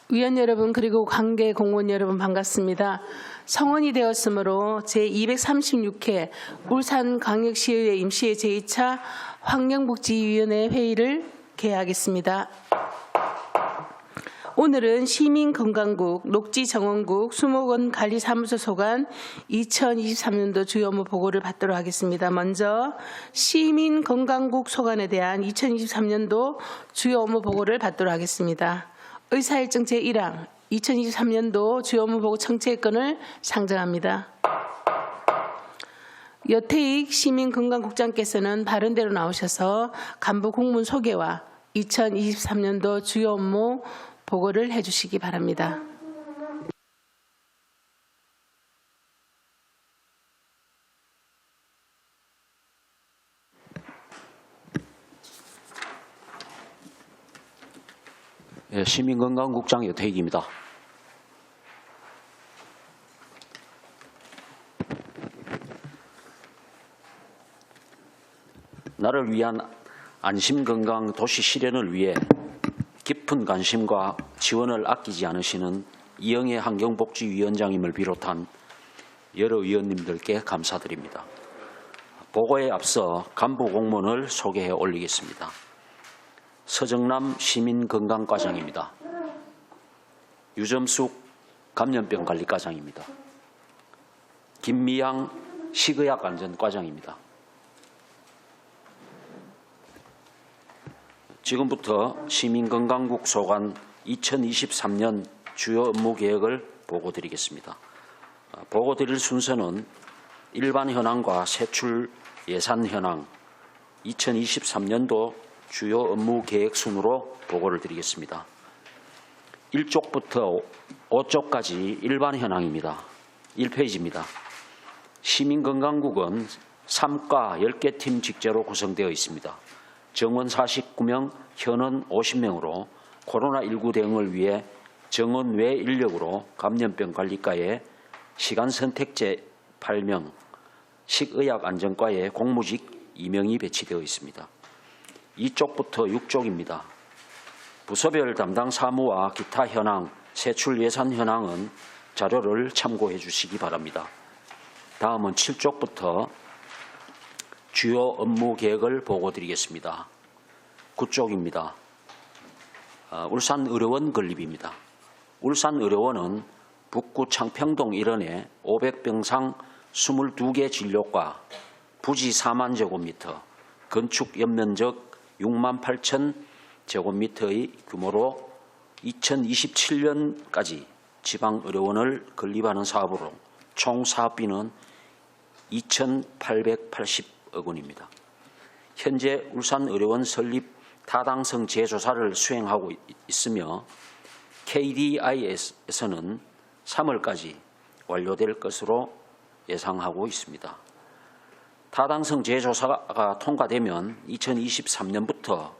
위원 여러분 그리고 관계 공무원 여러분 반갑습니다. 성원이 되었으므로 제236회 울산광역시의회 임시회 제2차 환경복지위원회 회의를 개하겠습니다. 오늘은 시민건강국, 녹지정원국, 수목원관리사무소 소관 2023년도 주요 업무 보고를 받도록 하겠습니다. 먼저 시민건강국 소관에 대한 2023년도 주요 업무 보고를 받도록 하겠습니다. 의사일정 제1항 2023년도 주요 업무 보고 청취건을 상정합니다. 여태익 시민건강국장께서는 바른대로 나오셔서 간부 공문 소개와 2023년도 주요 업무 보고를 해주시기 바랍니다. 네, 시민건강국장 여태익입니다. 나를 위한 안심건강 도시 실현을 위해 깊은 관심과 지원을 아끼지 않으시는 이영애 환경복지위원장님을 비롯한 여러 위원님들께 감사드립니다. 보고에 앞서 간부 공문을 소개해 올리겠습니다. 서정남 시민건강과장입니다. 유점숙 감염병관리과장입니다. 김미양 식의약안전과장입니다. 지금부터 시민건강국 소관 2023년 주요 업무 계획을 보고드리겠습니다. 보고드릴 순서는 일반 현황과 세출 예산 현황, 2023년도 주요 업무 계획 순으로 보고를 드리겠습니다. 1쪽부터 5쪽까지 일반 현황입니다. 1페이지입니다. 시민건강국은 3과 10개 팀 직제로 구성되어 있습니다. 정원 49명, 현원 50명으로 코로나19 대응을 위해 정원 외 인력으로 감염병 관리과에 시간선택제 8명, 식의약안전과에 공무직 2명이 배치되어 있습니다. 2쪽부터 6쪽입니다. 부서별 담당 사무와 기타 현황, 세출 예산 현황은 자료를 참고해 주시기 바랍니다. 다음은 7쪽부터 주요 업무 계획을 보고드리겠습니다. 9쪽입니다. 울산의료원 건립입니다. 울산의료원은 북구 창평동 일원에 500병상 22개 진료과 부지 4만 제곱미터, 건축 연면적 6만 8천 제곱미터의 규모로 2027년까지 지방의료원을 건립하는 사업으로 총 사업비는 2,880억 원입니다. 현재 울산의료원 설립 타당성 재조사를 수행하고 있으며 KDI에서는 3월까지 완료될 것으로 예상하고 있습니다. 타당성 재조사가 통과되면 2023년부터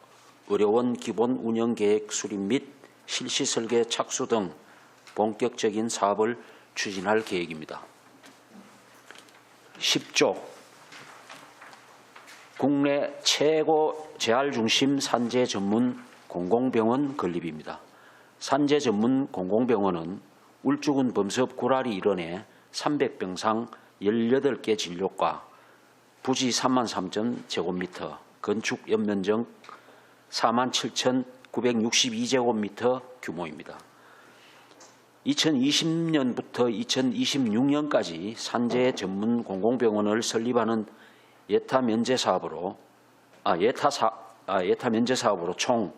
의료원 기본 운영계획 수립 및 실시 설계 착수 등 본격적인 사업을 추진할 계획입니다. 10조 국내 최고 재활중심 산재 전문 공공병원 건립입니다. 산재 전문 공공병원은 울주군 범섭 구라리 일원에 300병상 18개 진료과 부지 3만 3천 제곱미터, 건축 연면적 4만 7,962제곱미터 규모입니다. 2020년부터 2026년까지 산재 전문 공공병원을 설립하는 예타 면제 사업으로 총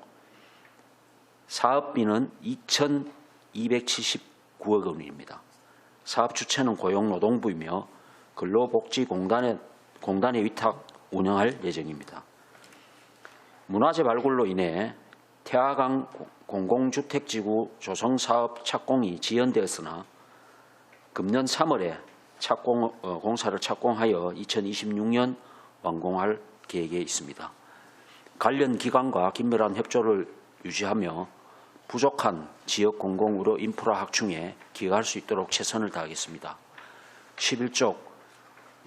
사업비는 2,279억 원입니다. 사업 주체는 고용노동부이며 근로복지공단에 위탁 운영할 예정입니다. 문화재 발굴로 인해 태화강 공공주택지구 조성사업 착공이 지연되었으나 금년 3월에 공사를 착공하여 2026년 완공할 계획에 있습니다. 관련 기관과 긴밀한 협조를 유지하며 부족한 지역 공공의료 인프라 확충에 기여할 수 있도록 최선을 다하겠습니다. 11쪽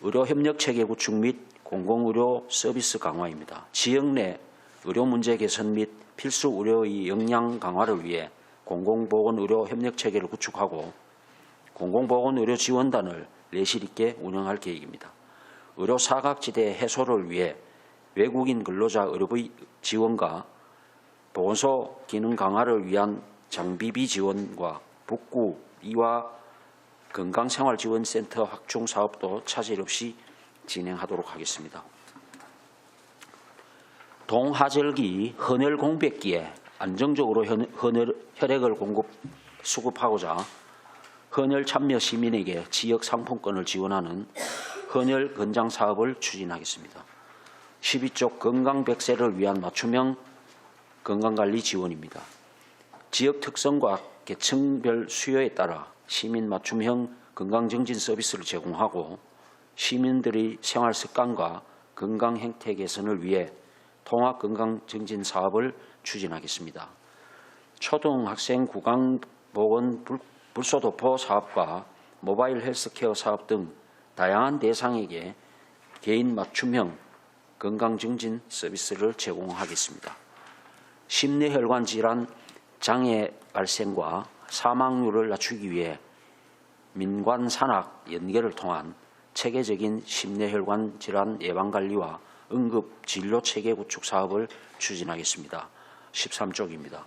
의료협력체계 구축 및 공공의료 서비스 강화입니다. 지역 내 의료 문제 개선 및 필수 의료의 역량 강화를 위해 공공보건의료 협력체계를 구축하고 공공보건의료 지원단을 내실 있게 운영할 계획입니다. 의료 사각지대 해소를 위해 외국인 근로자 의료비 지원과 보건소 기능 강화를 위한 장비비 지원과 북구 이화 건강생활지원센터 확충 사업도 차질 없이 진행하도록 하겠습니다. 동하절기 헌혈 공백기에 안정적으로 혈액을 수급하고자 헌혈 참여 시민에게 지역 상품권을 지원하는 헌혈 건장 사업을 추진하겠습니다. 12쪽 건강 100세를 위한 맞춤형 건강관리 지원입니다. 지역 특성과 계층별 수요에 따라 시민 맞춤형 건강증진 서비스를 제공하고 시민들의 생활 습관과 건강 행태 개선을 위해 통합 건강증진 사업을 추진하겠습니다. 초등학생 구강보건 불소도포 사업과 모바일 헬스케어 사업 등 다양한 대상에게 개인 맞춤형 건강증진 서비스를 제공하겠습니다. 심뇌혈관 질환 장애 발생과 사망률을 낮추기 위해 민관 산학 연계를 통한 체계적인 심뇌혈관 질환 예방관리와 응급 진료 체계 구축 사업을 추진하겠습니다. 13쪽입니다.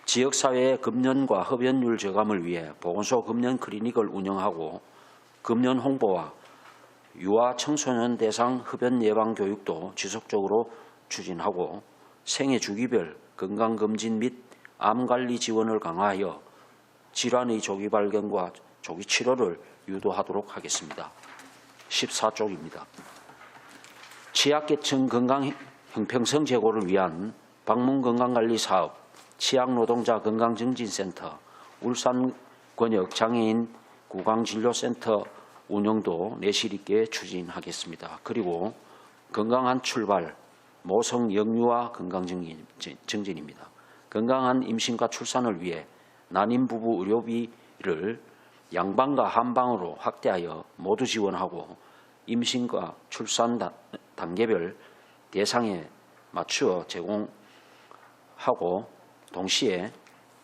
지역사회의 금연과 흡연율 저감을 위해 보건소 금연 클리닉을 운영하고 금연 홍보와 유아 청소년 대상 흡연 예방 교육도 지속적으로 추진하고 생애 주기별 건강검진 및 암관리 지원을 강화하여 질환의 조기 발견과 조기 치료를 유도하도록 하겠습니다. 14쪽입니다. 취약계층 건강 형평성 제고를 위한 방문건강관리 사업, 취약노동자 건강증진센터, 울산권역 장애인 구강진료센터 운영도 내실 있게 추진하겠습니다. 그리고 건강한 출발, 모성 영유아 건강증진입니다. 건강한 임신과 출산을 위해 난임 부부 의료비를 양방과 한방으로 확대하여 모두 지원하고 임신과 출산 단계별 대상에 맞추어 제공하고 동시에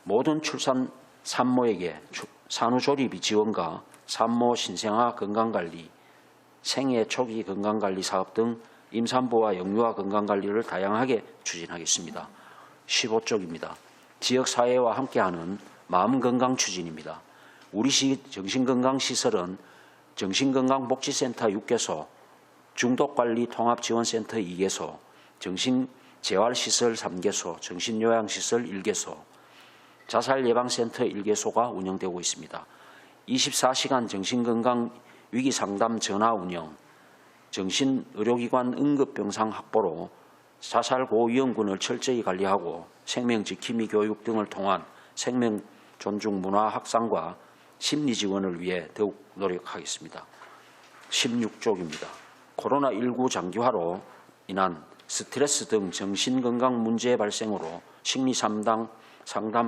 모든 출산 산모에게 산후조리비 지원과 산모 신생아 건강관리, 생애 초기 건강관리 사업 등 임산부와 영유아 건강관리를 다양하게 추진하겠습니다. 15쪽입니다. 지역사회와 함께하는 마음건강 추진입니다. 우리시 정신건강시설은 정신건강복지센터 6개소, 중독관리 통합지원센터 2개소, 정신재활시설 3개소, 정신요양시설 1개소, 자살예방센터 1개소가 운영되고 있습니다. 24시간 정신건강 위기상담 전화 운영, 정신의료기관 응급병상 확보로 자살 고위험군을 철저히 관리하고 생명지킴이 교육 등을 통한 생명존중 문화 확산과 심리지원을 위해 더욱 노력하겠습니다. 16쪽입니다. 코로나19 장기화로 인한 스트레스 등 정신건강 문제 발생으로 심리상담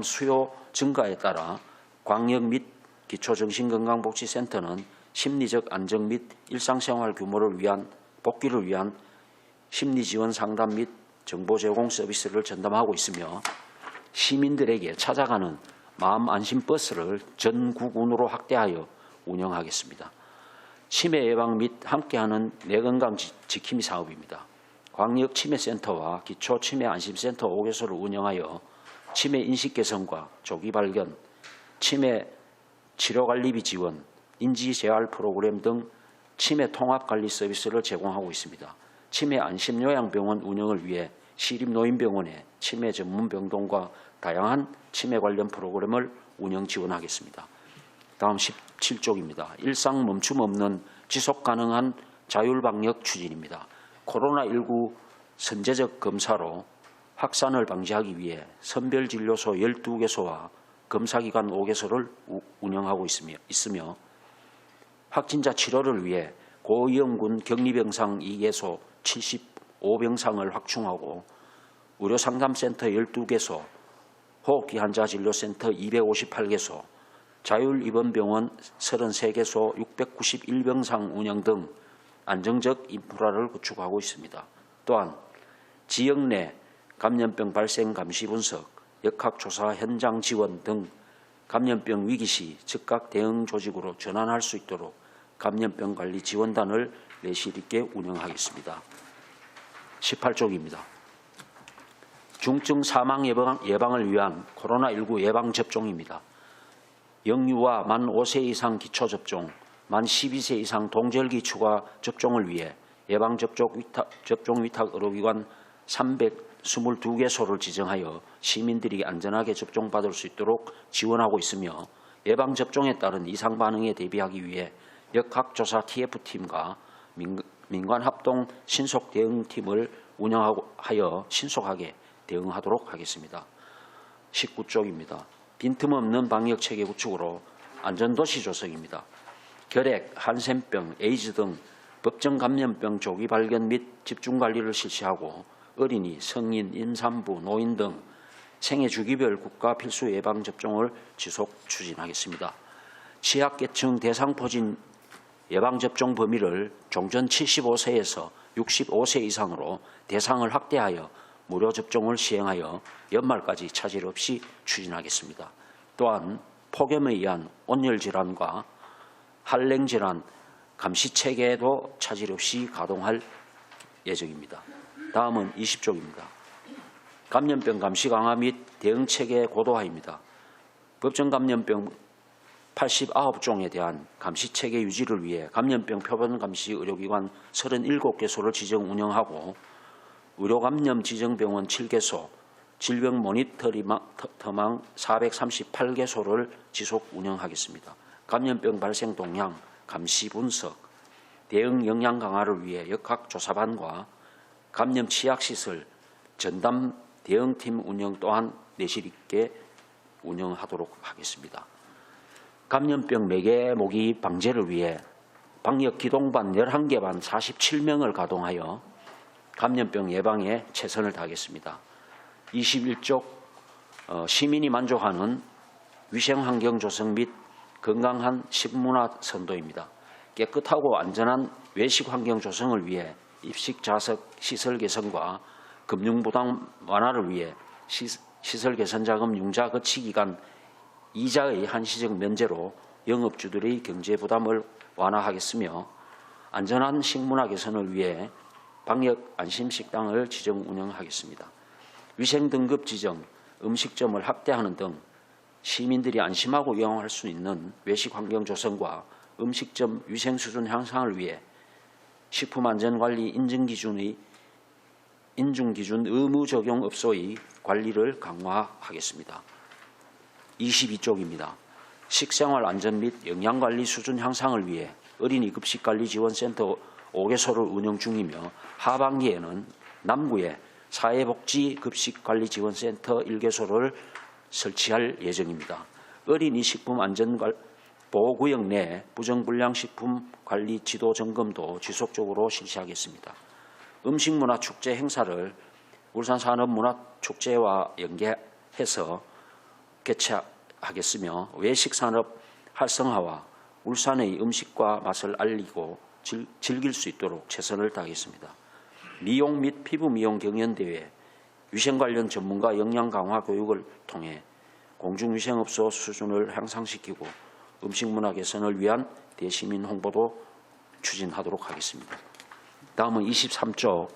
수요 증가에 따라 광역 및 기초정신건강복지센터는 심리적 안정 및 일상생활 규모를 위한 복귀를 위한 심리지원 상담 및 정보 제공 서비스를 전담하고 있으며 시민들에게 찾아가는 마음안심버스를 전 구군으로 확대하여 운영하겠습니다. 치매 예방 및 함께하는 뇌건강 지킴이 사업입니다. 광역치매센터와 기초치매안심센터 5개소를 운영하여 치매 인식 개선과 조기 발견, 치매 치료관리비 지원, 인지재활 프로그램 등 치매 통합관리 서비스를 제공하고 있습니다. 치매 안심요양병원 운영을 위해 시립노인병원에 치매 전문병동과 다양한 치매 관련 프로그램을 운영 지원하겠습니다. 다음 17쪽입니다. 일상 멈춤 없는 지속 가능한 자율방역 추진입니다. 코로나19 선제적 검사로 확산을 방지하기 위해 선별진료소 12개소와 검사기관 5개소를 운영하고 있으며 확진자 치료를 위해 고위험군 격리병상 2개소 75병상을 확충하고 의료상담센터 12개소, 호흡기 환자 진료센터 258개소, 자율입원병원 33개소 691병상 운영 등 안정적 인프라를 구축하고 있습니다. 또한 지역 내 감염병 발생 감시 분석, 역학조사 현장 지원 등 감염병 위기 시 즉각 대응 조직으로 전환할 수 있도록 감염병 관리 지원단을 내실 있게 운영하겠습니다. 18쪽입니다. 중증 사망 예방을 위한 코로나19 예방접종입니다. 영유아 만 5세 이상 기초접종, 만 12세 이상 동절기 추가 접종을 위해 예방접종 위탁 의료기관 322개소를 지정하여 시민들이 안전하게 접종받을 수 있도록 지원하고 있으며 예방접종에 따른 이상 반응에 대비하기 위해 역학조사 TF팀과 민관 합동 신속 대응팀을 운영하여 신속하게 대응하도록 하겠습니다. 19쪽입니다. 빈틈없는 방역체계 구축으로 안전도시 조성입니다. 결핵, 한센병, 에이즈 등 법정 감염병 조기 발견 및 집중관리를 실시하고 어린이, 성인, 임산부, 노인 등 생애 주기별 국가 필수 예방접종을 지속 추진하겠습니다. 취약계층 대상포진 예방접종 범위를 종전 75세에서 65세 이상으로 대상을 확대하여 무료 접종을 시행하여 연말까지 차질 없이 추진하겠습니다. 또한 폭염에 의한 온열질환과 한랭질환 감시체계도 차질 없이 가동할 예정입니다. 다음은 20쪽입니다. 감염병 감시 강화 및 대응체계 고도화입니다. 법정 감염병 89종에 대한 감시체계 유지를 위해 감염병 표본 감시 의료기관 37개소를 지정 운영하고 의료감염 지정병원 7개소, 질병 모니터망 438개소를 지속 운영하겠습니다. 감염병 발생 동향, 감시 분석, 대응 역량 강화를 위해 역학조사반과 감염 취약시설, 전담 대응팀 운영 또한 내실 있게 운영하도록 하겠습니다. 감염병 매개 모기 방제를 위해 방역 기동반 11개 반 47명을 가동하여 감염병 예방에 최선을 다하겠습니다. 21쪽 시민이 만족하는 위생환경 조성 및 건강한 식문화 선도입니다. 깨끗하고 안전한 외식 환경 조성을 위해 입식 좌석 시설 개선과 금융부담 완화를 위해 시설 개선 자금 융자 거치 기간 이자의 한시적 면제로 영업주들의 경제 부담을 완화하겠으며 안전한 식문화 개선을 위해 방역 안심식당을 지정 운영하겠습니다. 위생등급 지정, 음식점을 확대하는 등 시민들이 안심하고 이용할 수 있는 외식 환경 조성과 음식점 위생 수준 향상을 위해 식품안전관리 인증기준 의무 적용 업소의 관리를 강화하겠습니다. 22쪽입니다. 식생활 안전 및 영양관리 수준 향상을 위해 어린이 급식관리지원센터 5개소를 운영 중이며 하반기에는 남구에 사회복지급식관리지원센터 1개소를 설치할 예정입니다. 어린이 식품안전보호구역 내 부정불량식품 관리 지도 점검도 지속적으로 실시하겠습니다. 음식문화축제 행사를 울산산업문화축제와 연계해서 개최하겠으며 외식산업 활성화와 울산의 음식과 맛을 알리고 즐길 수 있도록 최선을 다하겠습니다. 미용 및 피부 미용 경연대회, 위생 관련 전문가 역량 강화 교육을 통해 공중위생업소 수준을 향상시키고 음식문화 개선을 위한 대시민 홍보도 추진하도록 하겠습니다. 다음은 23쪽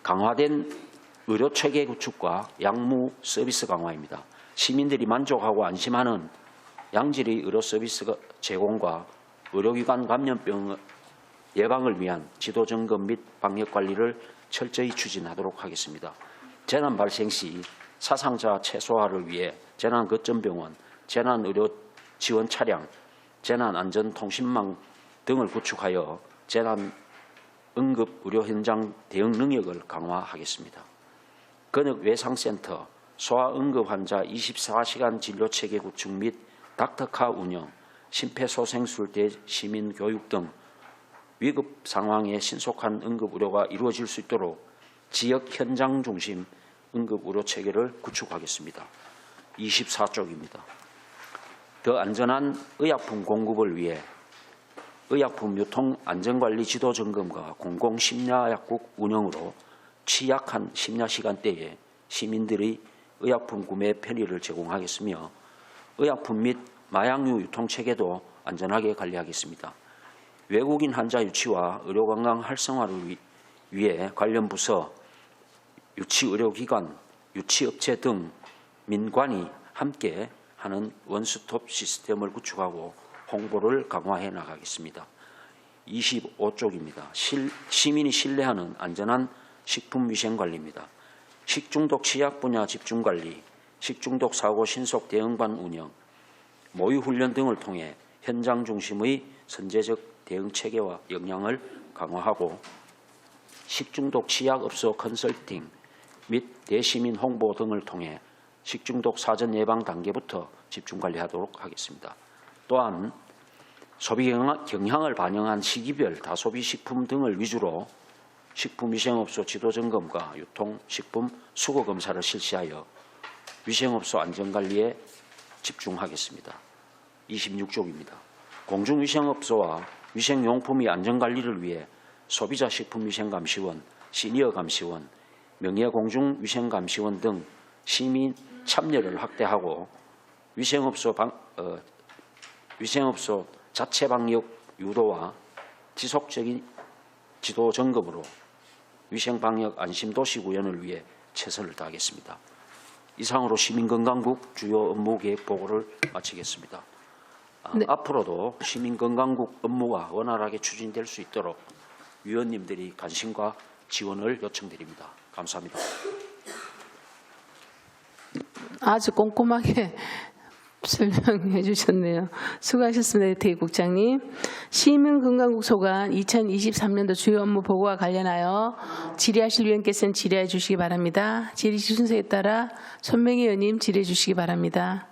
강화된 의료체계 구축과 약무 서비스 강화입니다. 시민들이 만족하고 안심하는 양질의 의료 서비스 제공과 의료기관 감염병 예방을 위한 지도 점검 및 방역 관리를 철저히 추진하도록 하겠습니다. 재난 발생 시 사상자 최소화를 위해 재난거점병원, 재난의료 지원 차량, 재난안전통신망 등을 구축하여 재난 응급 의료 현장 대응 능력을 강화하겠습니다. 근육외상센터, 소아응급 환자 24시간 진료체계 구축 및 닥터카 운영, 심폐소생술 시민 교육 등 위급 상황에 신속한 응급 의료가 이루어질 수 있도록 지역 현장 중심 응급 의료 체계를 구축하겠습니다. 24쪽입니다. 더 안전한 의약품 공급을 위해 의약품 유통 안전관리 지도 점검과 공공 심야약국 운영으로 취약한 심야 시간대에 시민들의 의약품 구매 편의를 제공하겠으며 의약품 및 마약류 유통 체계도 안전하게 관리하겠습니다. 외국인 환자 유치와 의료관광 활성화를 위해 관련 부서, 유치의료기관, 유치업체 등 민관이 함께 하는 원스톱 시스템을 구축하고 홍보를 강화해 나가겠습니다. 25쪽입니다. 시민이 신뢰하는 안전한 식품위생관리입니다. 식중독 치약 분야 집중관리, 식중독 사고 신속 대응반 운영, 모의훈련 등을 통해 현장 중심의 선제적 대응 체계와 역량을 강화하고 식중독 치약업소 컨설팅 및 대시민 홍보 등을 통해 식중독 사전 예방 단계부터 집중 관리하도록 하겠습니다. 또한 소비 경향을 반영한 시기별 다소비 식품 등을 위주로 식품위생업소 지도 점검과 유통식품 수거 검사를 실시하여 위생업소 안전관리에 집중하겠습니다. 26쪽입니다. 공중위생업소와 위생용품의 안전관리를 위해 소비자 식품위생감시원, 시니어감시원, 명예공중위생감시원 등 시민 참여를 확대하고 위생업소 자체 방역 유도와 지속적인 지도 점검으로 위생방역 안심도시 구현을 위해 최선을 다하겠습니다. 이상으로 시민건강국 주요 업무 계획 보고를 마치겠습니다. 네. 앞으로도 시민건강국 업무가 원활하게 추진될 수 있도록 위원님들이 관심과 지원을 요청드립니다. 감사합니다. 아주 꼼꼼하게 설명해 주셨네요. 수고하셨습니다. 이태희 국장님. 시민건강국 소관 2023년도 주요 업무 보고와 관련하여 질의하실 위원께서는 질의해 주시기 바랍니다. 질의 순서에 따라 손명희 의원님 질의해 주시기 바랍니다.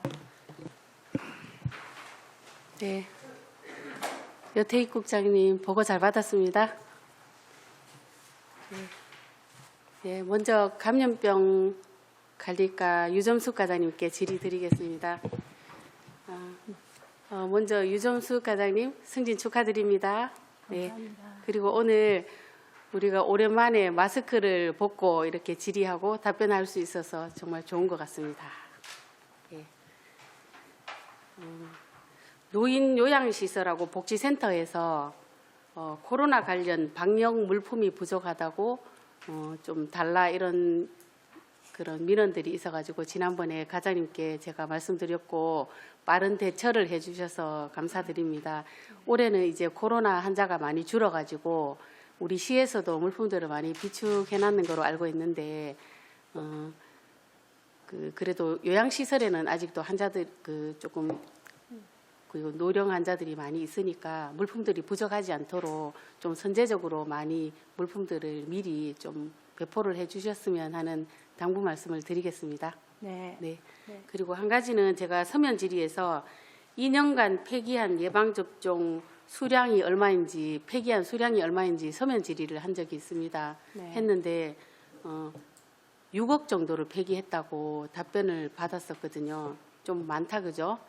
네, 여태희 국장님 보고 잘 받았습니다. 네, 먼저 감염병 관리과 유점숙 과장님께 질의드리겠습니다. 먼저 유점숙 과장님 승진 축하드립니다. 네, 그리고 오늘 우리가 오랜만에 마스크를 벗고 이렇게 질의하고 답변할 수 있어서 정말 좋은 것 같습니다. 네. 노인 요양시설하고 복지센터에서 코로나 관련 방역 물품이 부족하다고 좀 달라 이런 그런 민원들이 있어가지고 지난번에 과장님께 제가 말씀드렸고 빠른 대처를 해주셔서 감사드립니다. 올해는 이제 코로나 환자가 많이 줄어가지고 우리 시에서도 물품들을 많이 비축해놨는 거로 알고 있는데 그래도 요양시설에는 아직도 환자들 조금 그리고 노령 환자들이 많이 있으니까 물품들이 부족하지 않도록 좀 선제적으로 많이 물품들을 미리 좀 배포를 해주셨으면 하는 당부 말씀을 드리겠습니다. 네. 네. 그리고 한 가지는 제가 서면 질의에서 2년간 폐기한 예방접종 수량이 얼마인지 폐기한 수량이 얼마인지 서면 질의를 한 적이 있습니다. 네. 했는데 6억 정도를 폐기했다고 답변을 받았었거든요. 좀 많다 그죠?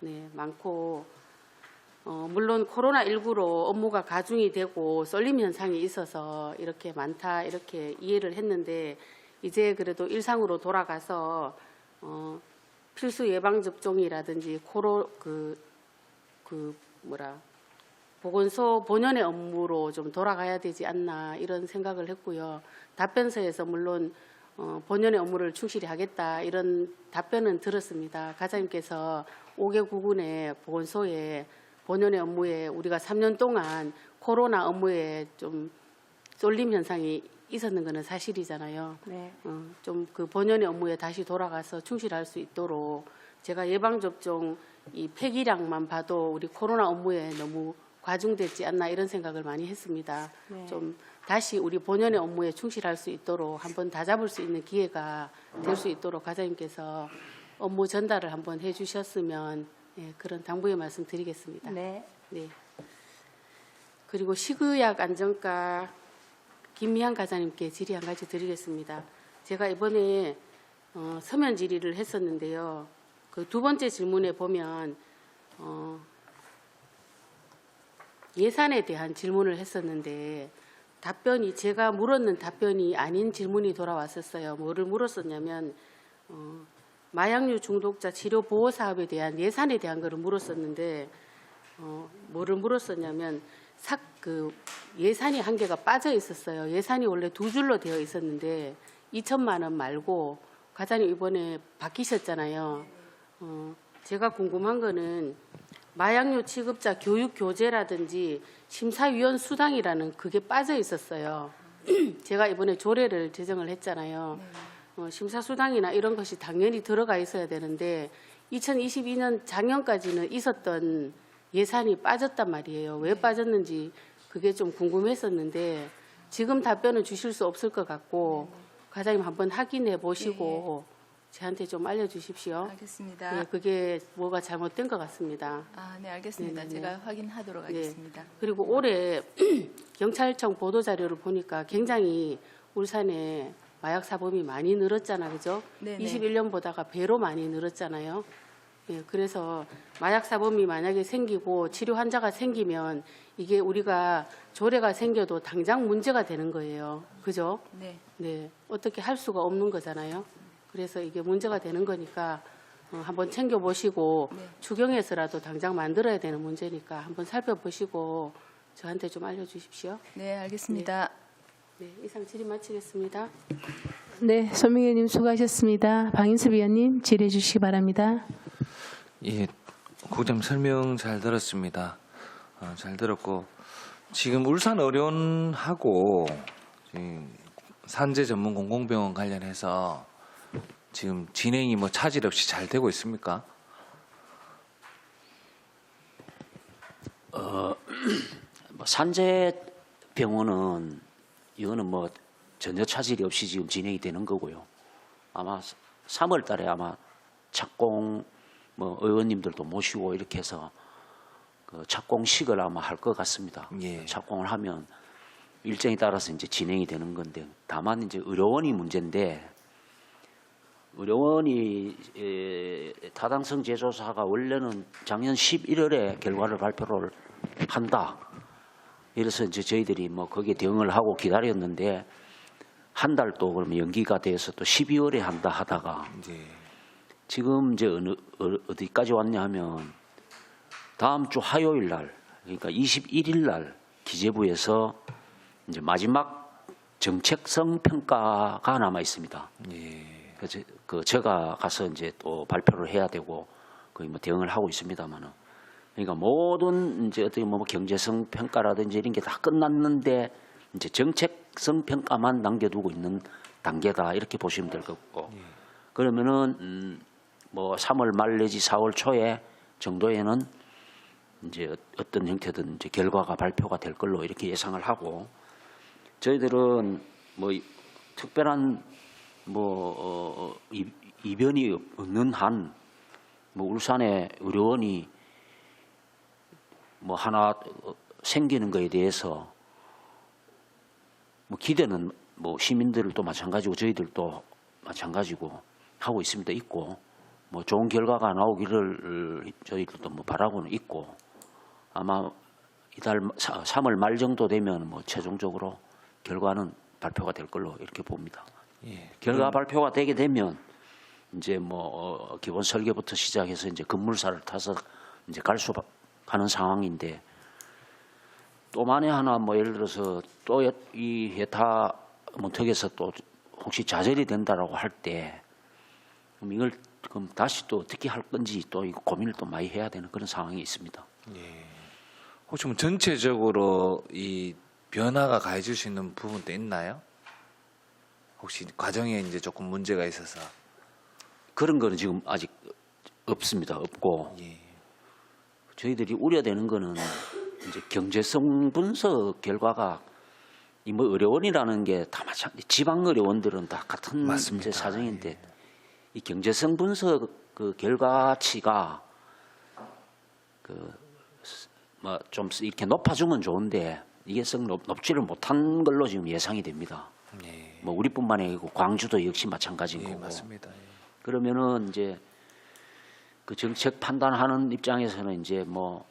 네, 많고 물론 코로나19로 업무가 가중이 되고 쏠림 현상이 있어서 이렇게 많다 이렇게 이해를 했는데 이제 그래도 일상으로 돌아가서 필수 예방 접종이라든지 보건소 본연의 업무로 좀 돌아가야 되지 않나 이런 생각을 했고요. 답변서에서 물론 본연의 업무를 충실히 하겠다 이런 답변은 들었습니다. 과장님께서 5개 구군의 보건소에 본연의 업무에 우리가 3년 동안 코로나 업무에 좀 쏠림 현상이 있었는 것은 사실이잖아요. 네. 좀 그 본연의 업무에 다시 돌아가서 충실할 수 있도록 제가 예방접종 이 폐기량만 봐도 우리 코로나 업무에 너무 과중됐지 않나 이런 생각을 많이 했습니다. 네. 좀 다시 우리 본연의 업무에 충실할 수 있도록 한번 다잡을 수 있는 기회가 될 수 있도록 과장님께서 업무 전달을 한번 해주셨으면 그런 당부의 말씀 드리겠습니다. 네. 네. 그리고 식의약 안전과 김미향 과장님께 질의 한 가지 드리겠습니다. 제가 이번에 서면 질의를 했었는데요. 그 두 번째 질문에 보면 예산에 대한 질문을 했었는데 답변이 제가 물었는 답변이 아닌 질문이 돌아왔었어요. 뭐를 물었었냐면 마약류 중독자 치료 보호 사업에 대한 예산에 대한 거를 물었었는데 뭐를 물었었냐면 그 예산이 한 개가 빠져 있었어요. 예산이 원래 2줄로 되어 있었는데 2천만 원 말고 과장님 이번에 바뀌셨잖아요. 제가 궁금한 거는 마약류 취급자 교육 교재라든지 심사위원 수당이라는 그게 빠져 있었어요. 제가 이번에 조례를 제정을 했잖아요. 심사수당이나 이런 것이 당연히 들어가 있어야 되는데 2022년 작년까지는 있었던 예산이 빠졌단 말이에요. 왜 빠졌는지 그게 좀 궁금했었는데 지금 답변은 주실 수 없을 것 같고 과장님 한번 확인해 보시고 저한테 좀 알려주십시오. 알겠습니다. 예, 그게 뭐가 잘못된 것 같습니다. 네, 알겠습니다. 네네네. 제가 확인하도록 하겠습니다. 그리고 올해 경찰청 보도자료를 보니까 굉장히 울산에 마약 사범이 많이 늘었잖아, 그죠? 네네. 21년보다가 배로 많이 늘었잖아요. 예, 그래서 마약 사범이 만약에 생기고 치료 환자가 생기면 이게 우리가 조례가 생겨도 당장 문제가 되는 거예요, 그죠? 네. 네, 어떻게 할 수가 없는 거잖아요. 그래서 이게 문제가 되는 거니까 한번 챙겨보시고 네. 추경에서라도 당장 만들어야 되는 문제니까 한번 살펴보시고 저한테 좀 알려주십시오. 네, 알겠습니다. 네, 이상 질의 마치겠습니다. 네, 손민희 의원님 수고하셨습니다. 방인섭 위원님 질의해 주시기 바랍니다. 예, 국장님 설명 잘 들었습니다. 잘 들었고 지금 울산 의료원하고 지금 산재 전문 공공병원 관련해서 지금 진행이 뭐 차질 없이 잘 되고 있습니까? 뭐 산재병원은 이거는 뭐 전혀 차질이 없이 지금 진행이 되는 거고요. 아마 3월 달에 아마 착공 뭐 의원님들도 모시고 이렇게 해서 그 착공식을 아마 할 것 같습니다. 예. 착공을 하면 일정에 따라서 이제 진행이 되는 건데 다만 이제 의료원이 문제인데 의료원이 타당성 재조사가 원래는 작년 11월에 결과를 발표를 한다. 이래서 이제 저희들이 뭐 거기에 대응을 하고 기다렸는데 한 달 또 그러면 연기가 돼서 또 12월에 한다 하다가 예. 지금 이제 어디까지 왔냐 하면 다음 주 화요일 날 그러니까 21일 날 기재부에서 이제 마지막 정책성 평가가 남아 있습니다. 예. 그래서 제가 가서 이제 또 발표를 해야 되고 거의 뭐 대응을 하고 있습니다만은 그러니까 모든 이제 어떻게 뭐 경제성 평가라든지 이런 게 다 끝났는데 이제 정책성 평가만 남겨두고 있는 단계다 이렇게 보시면 될 것 같고 그러면은 뭐 3월 말 내지 4월 초에 정도에는 이제 어떤 형태든 이제 결과가 발표가 될 걸로 이렇게 예상을 하고 저희들은 뭐 특별한 뭐 이변이 없는 한 뭐 울산의 의료원이 뭐 하나 생기는 거에 대해서 뭐 기대는 뭐 시민들도 마찬가지고 저희들도 마찬가지고 하고 있습니다. 있고 뭐 좋은 결과가 나오기를 저희들도 뭐 바라고는 있고 아마 이달 3월 말 정도 되면 뭐 최종적으로 결과는 발표가 될 걸로 이렇게 봅니다. 예. 결과 발표가 되게 되면 이제 뭐 기본 설계부터 시작해서 이제 급물살을 타서 이제 가는 상황인데 또 만에 하나 뭐 예를 들어서 또 이 여타 문턱에서 또 혹시 좌절이 된다라고 할 때 그럼 이걸 그럼 다시 또 어떻게 할 건지 또 이거 고민을 또 많이 해야 되는 그런 상황이 있습니다. 예. 혹시 뭐 전체적으로 이 변화가 가해질 수 있는 부분도 있나요? 혹시 과정에 이제 조금 문제가 있어서. 그런 거는 지금 아직 없습니다. 없고 예. 저희들이 우려되는 거는 이제 경제성 분석 결과가 이 뭐 의료원이라는 게 다 마찬가지 지방 의료원들은 다 같은 맞습니다. 이제 사정인데 이 경제성 분석 그 결과치가 그 뭐 좀 이렇게 높아주면 좋은데 이게 썩 높지를 못한 걸로 지금 예상이 됩니다. 예. 뭐 우리뿐만이 아니고 광주도 역시 마찬가지인 예, 거고. 맞습니다. 예. 그러면은 이제 그 정책 판단하는 입장에서는 이제 뭐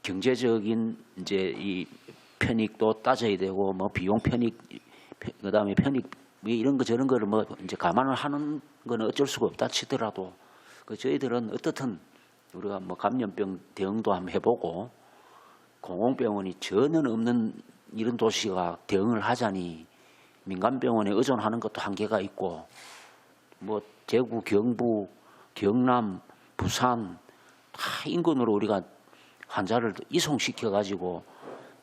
경제적인 이제 이 편익도 따져야 되고 뭐 비용 편익 그다음에 편익 뭐 이런 거 저런 거를 뭐 이제 감안을 하는 거는 어쩔 수가 없다 치더라도 그 저희들은 어떻든 우리가 뭐 감염병 대응도 한번 해보고 공공병원이 전혀 없는 이런 도시가 대응을 하자니 민간병원에 의존하는 것도 한계가 있고 뭐 대구, 경부, 경남, 부산 다 인근으로 우리가 환자를 이송시켜 가지고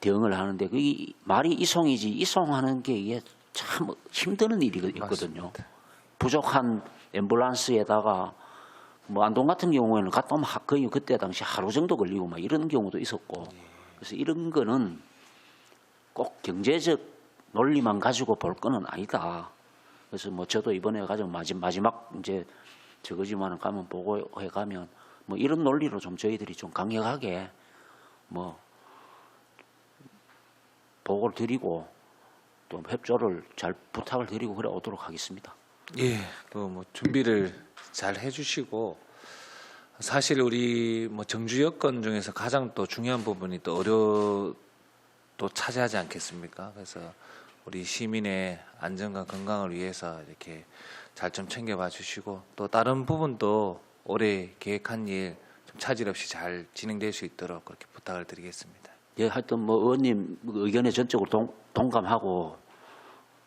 대응을 하는데 그게 말이 이송이지 이송하는 게 이게 참 힘드는 일이거든요. 맞습니다. 부족한 앰뷸런스에다가 뭐 안동 같은 경우에는 갔다 오면 거의 그때 당시 하루 정도 걸리고 막 이런 경우도 있었고 그래서 이런 거는 꼭 경제적 논리만 가지고 볼 거는 아니다. 그래서 뭐 저도 이번에 가지고 마지막 이제 저거지만은 가면 보고해 가면 뭐 이런 논리로 좀 저희들이 좀 강력하게 뭐 보고를 드리고 또 협조를 잘 부탁을 드리고 그래 오도록 하겠습니다. 예, 또 뭐 준비를 잘 해주시고 사실 우리 뭐 정주 여건 중에서 가장 또 중요한 부분이 또 차지하지 않겠습니까? 그래서 우리 시민의 안전과 건강을 위해서 이렇게 잘 좀 챙겨봐 주시고 또 다른 부분도 올해 계획한 일 좀 차질 없이 잘 진행될 수 있도록 그렇게 부탁을 드리겠습니다. 예, 하여튼 뭐 의원님 의견에 전적으로 동감하고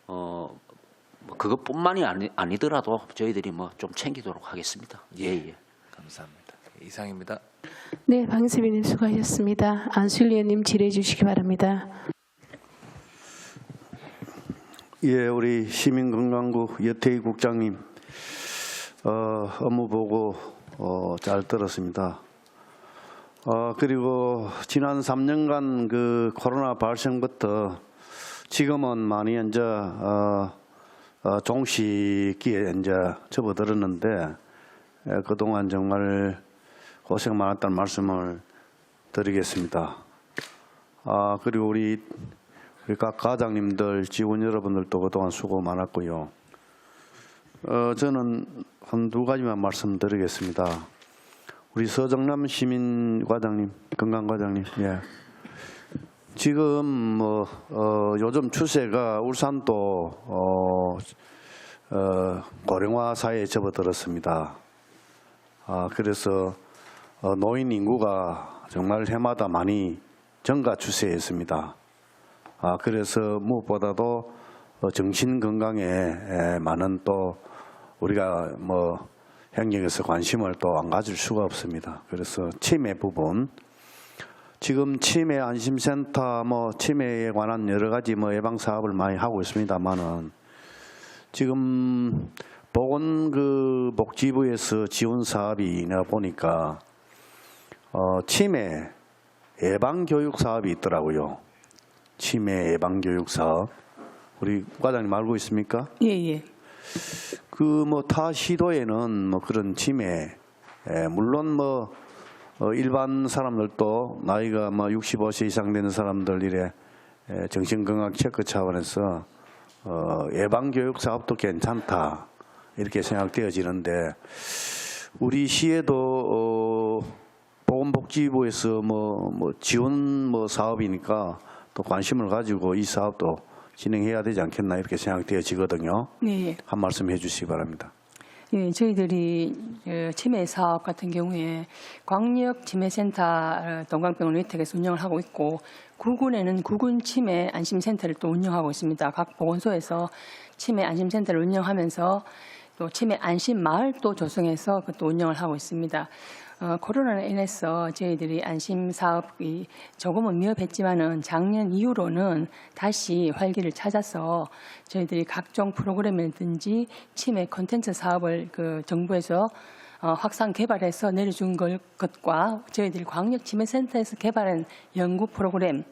뭐 그것뿐만이 아니더라도 저희들이 뭐 좀 챙기도록 하겠습니다. 예. 감사합니다. 이상입니다. 네, 방수빈님 수고하셨습니다. 안수일 의원님 질의해 주시기 바랍니다. 예, 우리 시민건강국 여태희 국장님 업무 보고 잘 들었습니다. 그리고 지난 3년간 그 코로나 발생부터 지금은 많이 이제 종식기에 이제 접어들었는데 그동안 정말 고생 많았다는 말씀을 드리겠습니다. 그리고 우리 각 과장님들, 직원 여러분들도 그동안 수고 많았고요. 저는 한두 가지만 말씀드리겠습니다. 우리 서정남 시민과장님, 건강과장님, 예. 지금 뭐 요즘 추세가 울산도 고령화 사회에 접어들었습니다. 그래서 노인 인구가 정말 해마다 많이 증가 추세에 있습니다. 그래서 무엇보다도 정신 건강에 많은 또 우리가 뭐 행정에서 관심을 또 안 가질 수가 없습니다. 그래서 치매 부분, 지금 치매 안심센터 뭐 치매에 관한 여러 가지 뭐 예방 사업을 많이 하고 있습니다만은 지금 보건복지부에서 지원 사업이 내가 보니까 치매 예방 교육 사업이 있더라고요. 치매 예방 교육 사업. 우리 과장님 알고 있습니까? 예. 그 뭐 타 시도에는 뭐 그런 치매, 물론 뭐 일반 사람들도 나이가 뭐 65세 이상 되는 사람들 이래 정신건강 체크 차원에서 예방 교육 사업도 괜찮다 이렇게 생각되어지는데 우리 시에도 보건복지부에서 뭐 지원 뭐 사업이니까 또 관심을 가지고 이 사업도 진행해야 되지 않겠나 이렇게 생각되어지거든요. 네. 한 말씀 해주시기 바랍니다. 예, 저희들이 치매 사업 같은 경우에 광역 치매센터 동강병원 위탁에서 운영을 하고 있고 구군에는 구군 치매 안심센터를 또 운영하고 있습니다. 각 보건소에서 치매 안심센터를 운영하면서 또 치매 안심 마을도 조성해서 그것도 운영을 하고 있습니다. 코로나로 인해서 저희들이 안심 사업이 조금은 미흡했지만은 작년 이후로는 다시 활기를 찾아서 저희들이 각종 프로그램이든지 치매 콘텐츠 사업을 그 정부에서 확산 개발해서 내려준 것과 저희들이 광역치매센터에서 개발한 연구 프로그램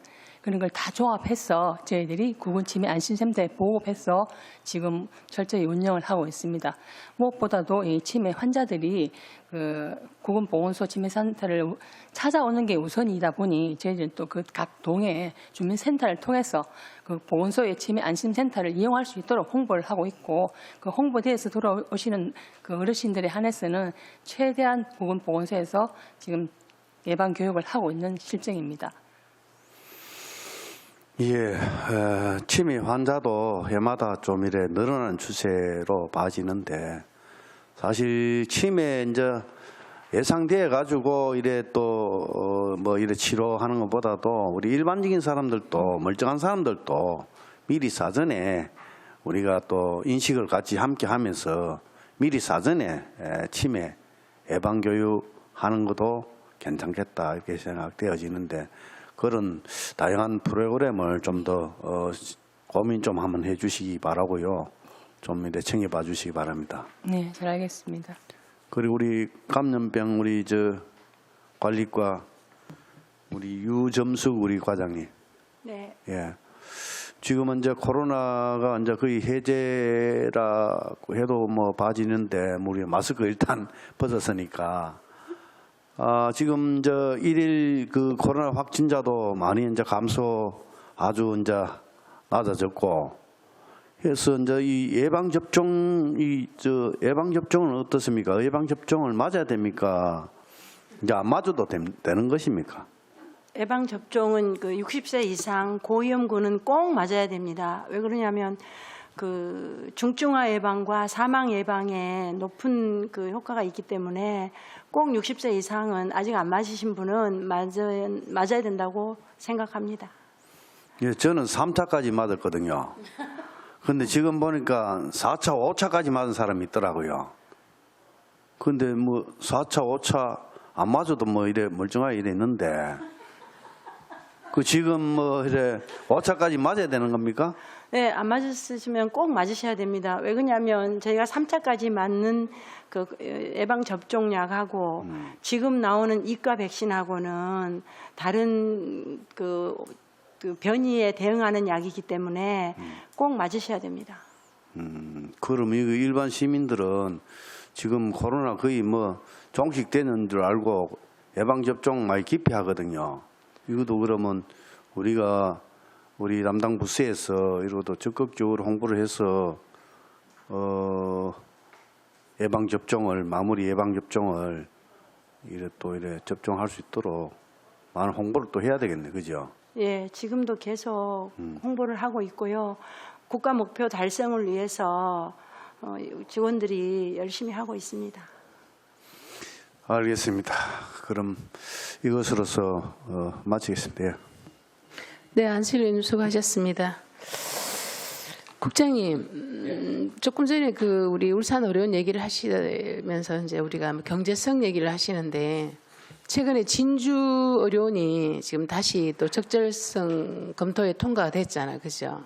그런 걸 다 조합해서 저희들이 구군치매 안심센터에 보급해서 지금 철저히 운영을 하고 있습니다. 무엇보다도 이 치매 환자들이 그 구군보건소 치매센터를 찾아오는 게 우선이다 보니 저희들은 또 그 각 동의 주민센터를 통해서 그 보건소의 치매 안심센터를 이용할 수 있도록 홍보를 하고 있고 그 홍보대에서 돌아오시는 그 어르신들에 한해서는 최대한 구군보건소에서 지금 예방 교육을 하고 있는 실정입니다. 예, 치매 환자도 해마다 좀 이래 늘어나는 추세로 봐지는데 사실 치매 이제 예상돼 가지고 이래 또 뭐 이래 치료하는 것보다도 우리 일반적인 사람들도 멀쩡한 사람들도 미리 사전에 우리가 또 인식을 같이 함께 하면서 미리 사전에 치매 예방 교육하는 것도 괜찮겠다 이렇게 생각되어지는데 그런 다양한 프로그램을 좀 더 고민 좀 한번 해주시기 바라고요. 좀 이래 청해봐 주시기 바랍니다. 네, 잘 알겠습니다. 그리고 우리 감염병 우리 관리과 우리 유점숙 우리 과장님. 네. 예. 지금은 이제 코로나가 이제 거의 해제라고 해도 뭐 봐지는데 우리 마스크 일단 벗었으니까 지금 일일 그 코로나 확진자도 많이 이제 감소 아주 이제 낮아졌고 해서 이제 이 예방 접종 예방 접종은 어떻습니까? 예방 접종을 맞아야 됩니까? 이제 안 맞아도 되는 것입니까? 예방 접종은 그 60세 이상 고위험군은 꼭 맞아야 됩니다. 왜 그러냐면 그 중증화 예방과 사망 예방에 높은 그 효과가 있기 때문에 꼭 60세 이상은 아직 안 맞으신 분은 맞아야 된다고 생각합니다. 예, 저는 3차까지 맞았거든요. 근데 지금 보니까 4차, 5차까지 맞은 사람이 있더라고요. 근데 뭐 4차, 5차 안 맞아도 뭐 이래 멀쩡하게 이랬는데 그 지금 뭐 이래 5차까지 맞아야 되는 겁니까? 네, 안 맞으시면 꼭 맞으셔야 됩니다. 왜 그러냐면 저희가 3차까지 맞는 그 예방 접종약하고 지금 나오는 이과 백신하고는 다른 그 변이에 대응하는 약이기 때문에 꼭 맞으셔야 됩니다. 그럼 이거 일반 시민들은 지금 코로나 거의 뭐 종식되는 줄 알고 예방 접종 많이 깊이 하거든요. 이것도 그러면 우리가 우리 담당 부서에서 이것도 적극적으로 홍보를 해서 예방 접종을 마무리 예방 접종을 이래 또 이래 접종할 수 있도록 많은 홍보를 또 해야 되겠네, 그죠? 예, 지금도 계속 홍보를 하고 있고요. 국가 목표 달성을 위해서 직원들이 열심히 하고 있습니다. 알겠습니다. 그럼 이것으로서 마치겠습니다. 예. 네, 안실 의원님 수고하셨습니다. 국장님, 조금 전에 그 우리 울산 어려운 얘기를 하시면서 이제 우리가 경제성 얘기를 하시는데 최근에 진주 어려운이 지금 다시 또 적절성 검토에 통과가 됐잖아요, 그죠?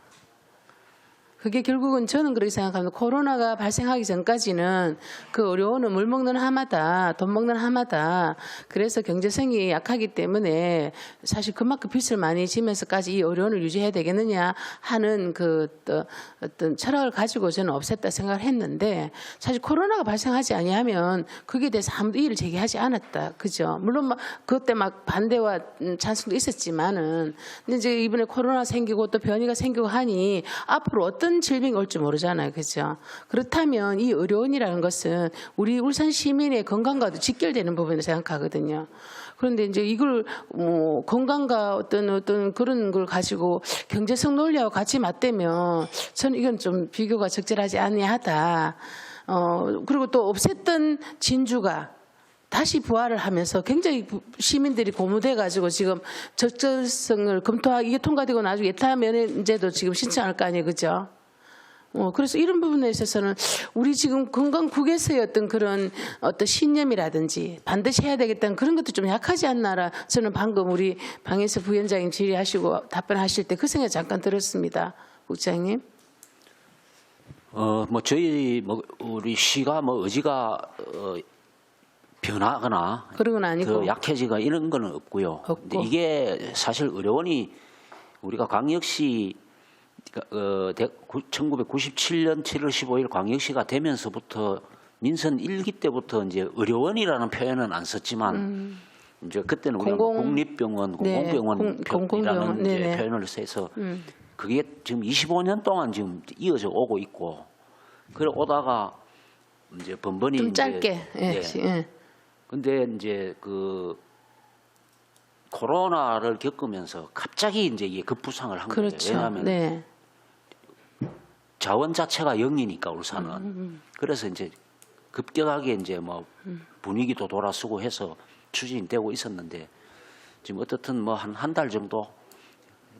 그게 결국은 저는 그렇게 생각합니다. 코로나가 발생하기 전까지는 그 어려운은 물 먹는 하마다, 돈 먹는 하마다. 그래서 경제성이 약하기 때문에 사실 그만큼 빚을 많이 지면서까지 이 어려운을 유지해야 되겠느냐 하는 그 어떤 철학을 가지고 저는 없앴다 생각을 했는데 사실 코로나가 발생하지 아니하면 거기에 대해서 아무도 이의를 제기하지 않았다. 그죠? 물론 막 그때 막 반대와 찬성도 있었지만은 근데 이제 이번에 코로나 생기고 또 변이가 생기고 하니 앞으로 어떤 질병이 올지 모르잖아요. 그죠? 그렇다면 이 의료원이라는 것은 우리 울산 시민의 건강과도 직결되는 부분을 생각하거든요. 그런데 이제 이걸 뭐 건강과 어떤 그런 걸 가지고 경제성 논리하고 같이 맞대면 저는 이건 좀 비교가 적절하지 아니하다. 그리고 또 없앴던 진주가 다시 부활을 하면서 굉장히 시민들이 고무돼 가지고 지금 적절성을 검토하기 이게 통과되고 나중에 예타 면제도 지금 신청할 거 아니에요, 그죠? 그래서 이런 부분에 있어서는 우리 지금 건강국에서의 어떤 그런 어떤 신념이라든지 반드시 해야 되겠다는 그런 것도 좀 약하지 않나라 저는 방금 우리 방혜석 부위원장님 질의하시고 답변하실 때 그 생각 잠깐 들었습니다, 국장님. 뭐 저희 우리 시가 의지가 변하거나 그런 건 아니고 더 약해지거나 이런 거는 없고요. 근데 이게 사실 의료원이 우리가 광역시 1997년 7월 15일 광역시가 되면서부터 민선 1기 때부터 이제 의료원이라는 표현은 안 썼지만 이제 그때는 우리가 국립병원, 공공병원이라는 이제 표현을 써서 그게 지금 25년 동안 지금 이어져 오고 있고 그래 오다가 이제 번번이 좀 짧게 근데 이제 코로나를 겪으면서 갑자기 이제 이게 급부상을 한 거예요. 그렇죠. 왜냐하면 네. 자원 자체가 0이니까 울산은. 그래서 이제 급격하게 이제 뭐 분위기도 돌아서고 해서 추진이 되고 있었는데 지금 어떻든 뭐 한 달 정도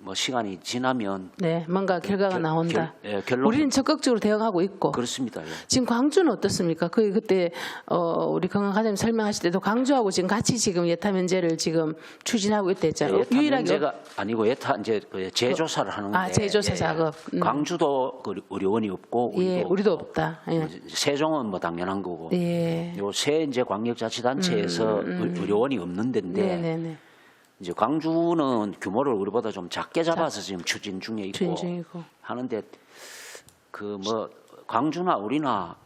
뭐 시간이 지나면 네, 뭔가 결과가 나온다. 결론 우리는 적극적으로 대응하고 있고. 그렇습니다. 예. 지금 광주는 어떻습니까? 그때 우리 건강과장님 설명하실 때도 광주하고 지금 같이 지금 예타 면제를 지금 추진하고 있다 했잖아요. 예타 유일하게 문제가 아니고 예타 이제 그 재조사를 하는데 재조사 작업. 광주도 그 의료원이 없고 예, 우리도 없다. 예. 세종은 뭐 당연한 거고 예. 요새 이제 광역자치단체에서 의료원이 없는 데인데 네네네. 이제 광주는 규모를 우리보다 좀 작게 잡아서 지금 추진 중에 있고 추진 중이고. 하는데 그 뭐 광주나 우리나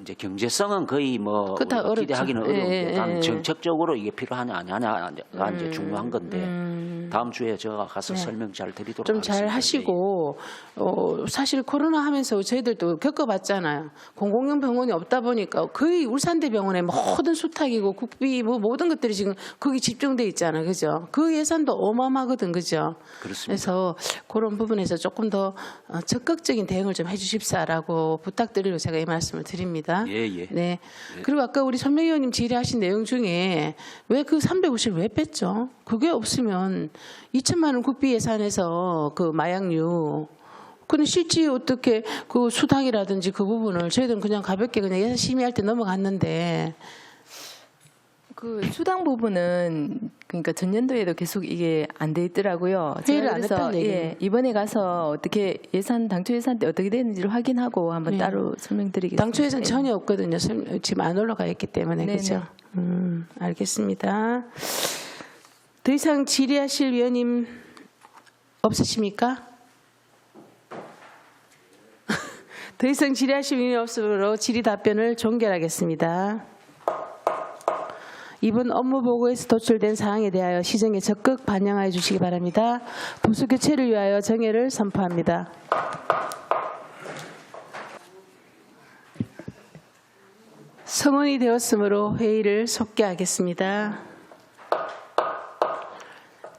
이제 경제성은 거의 뭐 그렇다, 우리가 기대하기는 어렵죠. 어려운데 예, 다만 예. 정책적으로 이게 필요하냐 아니냐가 이제 중요한 건데 다음 주에 제가 가서 설명 잘 드리도록 좀 하겠습니다. 잘 하시고 사실 코로나 하면서 저희들도 겪어봤잖아요. 공공용 병원이 없다 보니까 거의 울산대병원에 모든 수탁이고 국비 뭐 모든 것들이 지금 거기 집중돼 있잖아요, 그죠? 그 예산도 어마어마하거든, 그죠? 그렇습니다. 그래서 그런 부분에서 조금 더 적극적인 대응을 좀 해주십사라고 부탁드리고 제가 이 말씀을 드립니다. 예, 예. 네. 그리고 아까 우리 손명 의원님 질의하신 내용 중에 왜 그 350을 왜 뺐죠? 그게 없으면 2천만 원 국비 예산에서 그 마약류 근데 실제 어떻게 그 수당이라든지 그 부분을 저희들은 그냥 가볍게 그냥 예산 심의할 때 넘어갔는데 그 수당 부분은 그러니까 전년도에도 계속 이게 안 돼 있더라고요. 회의를 안 그래서 했다는 얘기예요. 이번에 가서 어떻게 당초 예산 때 어떻게 되는지를 확인하고 한번 네. 따로 설명드리겠습니다. 당초 예산 네. 전혀 없거든요. 지금 안 올라가 있기 때문에 네네. 그죠? 알겠습니다. 더 이상 질의하실 위원님 없으십니까? 더 이상 질의하실 위원이 없으므로 질의 답변을 종결하겠습니다. 이번 업무 보고에서 도출된 사항에 대하여 시정에 적극 반영하여 주시기 바랍니다. 부수 교체를 위하여 정회를 선포합니다. 성원이 되었으므로 회의를 속개하겠습니다.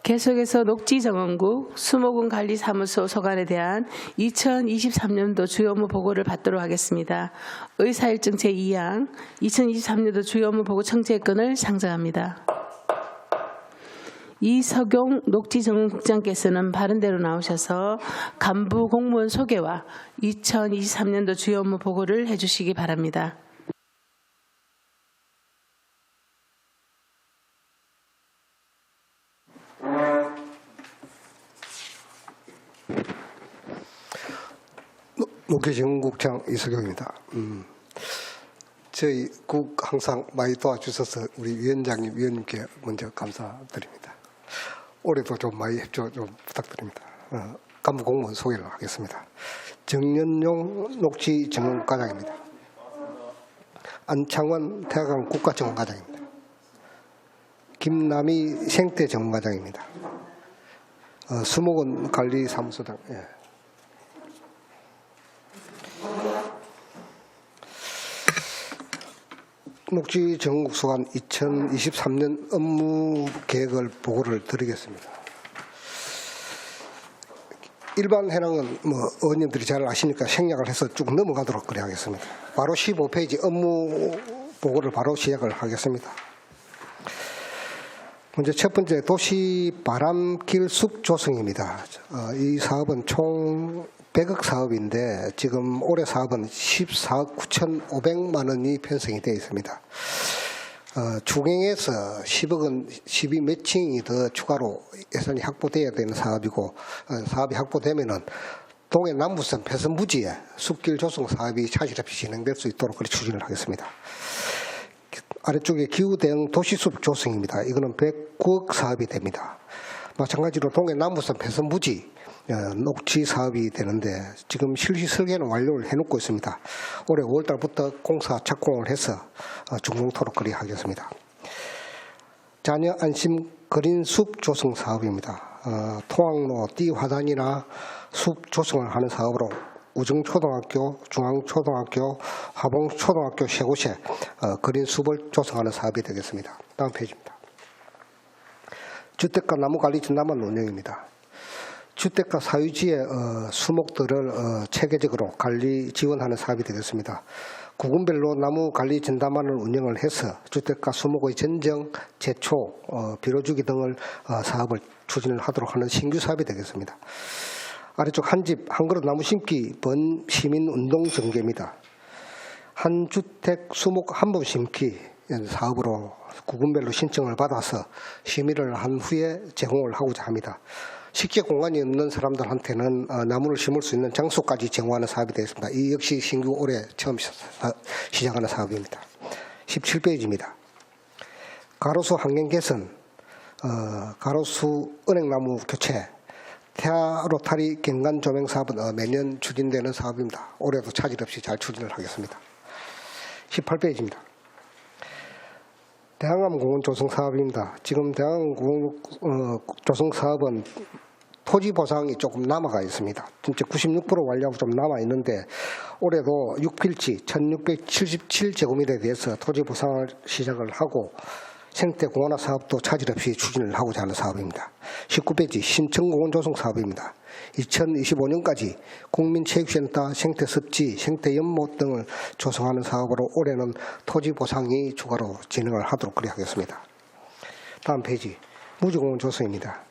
계속해서 녹지정원국 수목원관리사무소 소관에 대한 2023년도 주요 업무 보고를 받도록 하겠습니다. 의사일정 제2항 2023년도 주요 업무 보고 청재권을 상정합니다. 이석용 녹지정원국장께서는 바른대로 나오셔서 간부 공무원 소개와 2023년도 주요 업무 보고를 해주시기 바랍니다. 녹지정원국장 이석용입니다. 저희 국 항상 많이 도와주셔서 우리 위원장님, 위원님께 먼저 감사드립니다. 올해도 좀 많이 협조 좀 부탁드립니다. 간부 공무원 소개를 하겠습니다. 정연용 녹지정원과장입니다. 안창원 태화강 국가정원과장입니다. 김남희 생태정원과장입니다. 수목원 관리사무소장. 예. 녹지정원국소관 2023년 업무 계획을 보고를 드리겠습니다. 일반 해랑은 뭐 의원님들이 잘 아시니까 생략을 해서 쭉 넘어가도록 그래 하겠습니다. 바로 15페이지 업무 보고를 바로 시작을 하겠습니다. 먼저 첫 번째 도시 바람길 숲 조성입니다. 이 사업은 총 100억 사업인데 지금 올해 사업은 14억 9,500만 원이 편성이 되어 있습니다. 중행에서 10억은 12 매칭이 더 추가로 예산이 확보돼야 되는 사업이고 사업이 확보되면은 동해 남부선 배선 부지에 숲길 조성 사업이 차질 없이 진행될 수 있도록 그렇게 추진을 하겠습니다. 아래쪽에 기후 대응 도시숲 조성입니다. 이거는 109억 사업이 됩니다. 마찬가지로 동해 남부선 배선 부지 녹지 사업이 되는데 지금 실시 설계는 완료를 해놓고 있습니다. 올해 5월달부터 공사 착공을 해서 중공토록 그리 하겠습니다. 자녀 안심 그린 숲 조성 사업입니다. 통학로 띠화단이나 숲 조성을 하는 사업으로 우정초등학교, 중앙초등학교, 화봉초등학교 세 곳에 그린 숲을 조성하는 사업이 되겠습니다. 다음 페이지입니다. 주택가 나무관리 전담반 운영입니다. 주택가 사유지의 수목들을 체계적으로 관리 지원하는 사업이 되겠습니다. 구군별로 나무관리 전담반을 운영을 해서 주택가 수목의 전정, 제초, 비료주기 등을 사업을 추진을 하도록 하는 신규 사업이 되겠습니다. 아래쪽 한 집 한 그릇 나무 심기 번 시민 운동 전개입니다. 한 주택 수목 한 번 심기 사업으로 구군별로 신청을 받아서 심의를 한 후에 제공을 하고자 합니다. 식재 공간이 없는 사람들한테는 나무를 심을 수 있는 장소까지 제공하는 사업이 되겠습니다. 이 역시 신규 올해 처음 시작하는 사업입니다. 17페이지입니다. 가로수 환경 개선, 가로수 은행나무 교체, 태아 로타리 경관 조명 사업은 매년 추진되는 사업입니다. 올해도 차질 없이 잘 추진을 하겠습니다. 18페이지입니다. 대항암 공원 조성 사업입니다. 지금 대항암 공원 조성 사업은 토지 보상이 조금 남아가 있습니다. 진짜 96% 완료하고 좀 남아 있는데 올해도 6필지 1677제곱미터에 대해서 토지 보상을 시작을 하고 생태 공원화 사업도 차질 없이 추진을 하고자 하는 사업입니다. 19페이지 신청공원 조성 사업입니다. 2025년까지 국민체육센터, 생태습지, 생태연못 등을 조성하는 사업으로 올해는 토지 보상이 추가로 진행을 하도록 그리 하겠습니다. 다음 페이지 무지공원 조성입니다.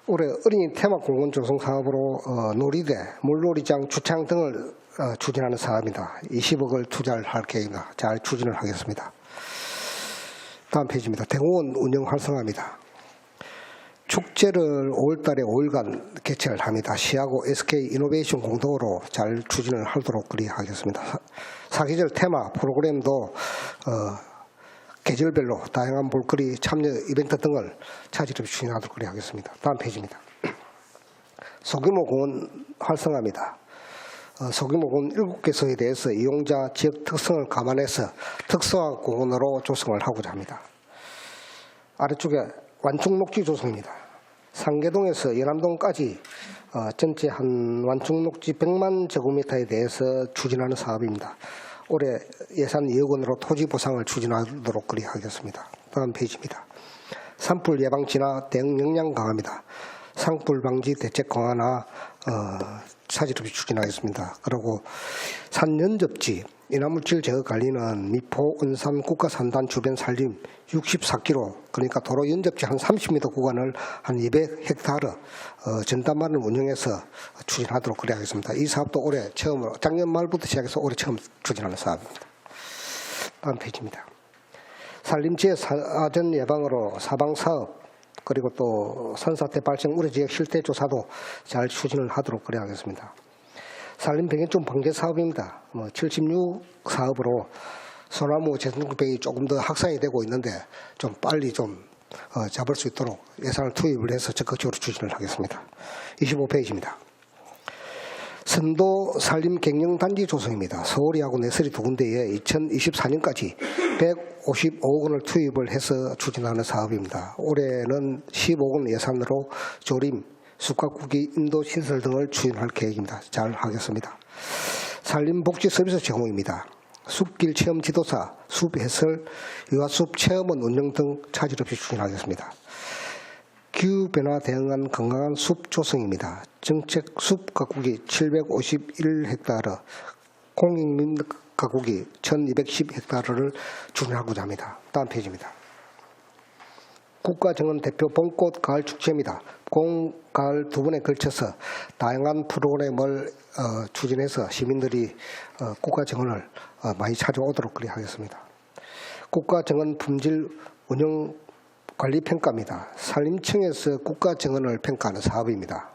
올해 어린이 테마공원 조성 사업으로 놀이대, 물놀이장, 주차장 등을 추진하는 사업입니다. 20억을 투자를 할 계획입니다. 잘 추진을 하겠습니다. 다음 페이지입니다. 대공원 운영 활성화입니다. 축제를 5월달에 5일간 개최를 합니다. 시하고 SK 이노베이션 공동으로 잘 추진을 하도록 그리 하겠습니다. 사계절 테마 프로그램도 계절별로 다양한 볼거리 참여 이벤트 등을 차질 없이 추진하도록 그리 하겠습니다. 다음 페이지입니다. 소규모 공원 활성화입니다. 소규모 공원 7개소에 대해서 이용자 지역 특성을 감안해서 특성화 공원으로 조성을 하고자 합니다. 아래쪽에 완충녹지 조성입니다. 상계동에서 연암동까지 전체 한 완충녹지 100만 제곱미터에 대해서 추진하는 사업입니다. 올해 예산 2억 원으로 토지 보상을 추진하도록 그리 하겠습니다. 다음 페이지입니다. 산불 예방 진화 대응 역량 강화입니다. 산불 방지 대책 강화나 차질 없이 추진하겠습니다. 그리고 산연접지 인화물질 제거 관리는 미포 은산 국가산단 주변 산림 64km 그러니까 도로 연접지 한 30m 구간을 한 200헥타르 전담반을 운영해서 추진하도록 그래 하겠습니다. 이 사업도 올해 처음으로 작년 말부터 시작해서 올해 처음 추진하는 사업입니다. 다음 페이지입니다. 산림지의 사전 예방으로 사방사업 그리고 또 산사태 발생 우려 지역 실태 조사도 잘 추진을 하도록 그래 하겠습니다. 산림 병해충 방제 사업입니다. 76 사업으로 소나무 재생병이 조금 더 확산이 되고 있는데 좀 빨리 좀 잡을 수 있도록 예산을 투입을 해서 적극적으로 추진을 하겠습니다. 25페이지입니다. 선도 산림 경영단지 조성입니다. 서울이하고 내설이 두 군데에 2024년까지 155억 원을 투입을 해서 추진하는 사업입니다. 올해는 15억 원 예산으로 조림, 숲가꾸기, 인도시설 등을 추진할 계획입니다. 잘 하겠습니다. 산림복지 서비스 제공입니다. 숲길 체험 지도사, 숲해설, 유아숲 체험원 운영 등 차질 없이 추진하겠습니다. 기후변화 대응한 건강한 숲 조성입니다. 정책 숲 가꾸기 751헥타르, 공익민 가꾸기 1210헥타르를 추진하고자 합니다. 다음 페이지입니다. 국가정원 대표 봄꽃 가을 축제입니다. 봄, 가을 두 번에 걸쳐서 다양한 프로그램을 추진해서 시민들이 국가정원을 많이 찾아오도록 그리 하겠습니다. 국가정원 품질 운영 관리평가입니다. 산림청에서 국가정원을 평가하는 사업입니다.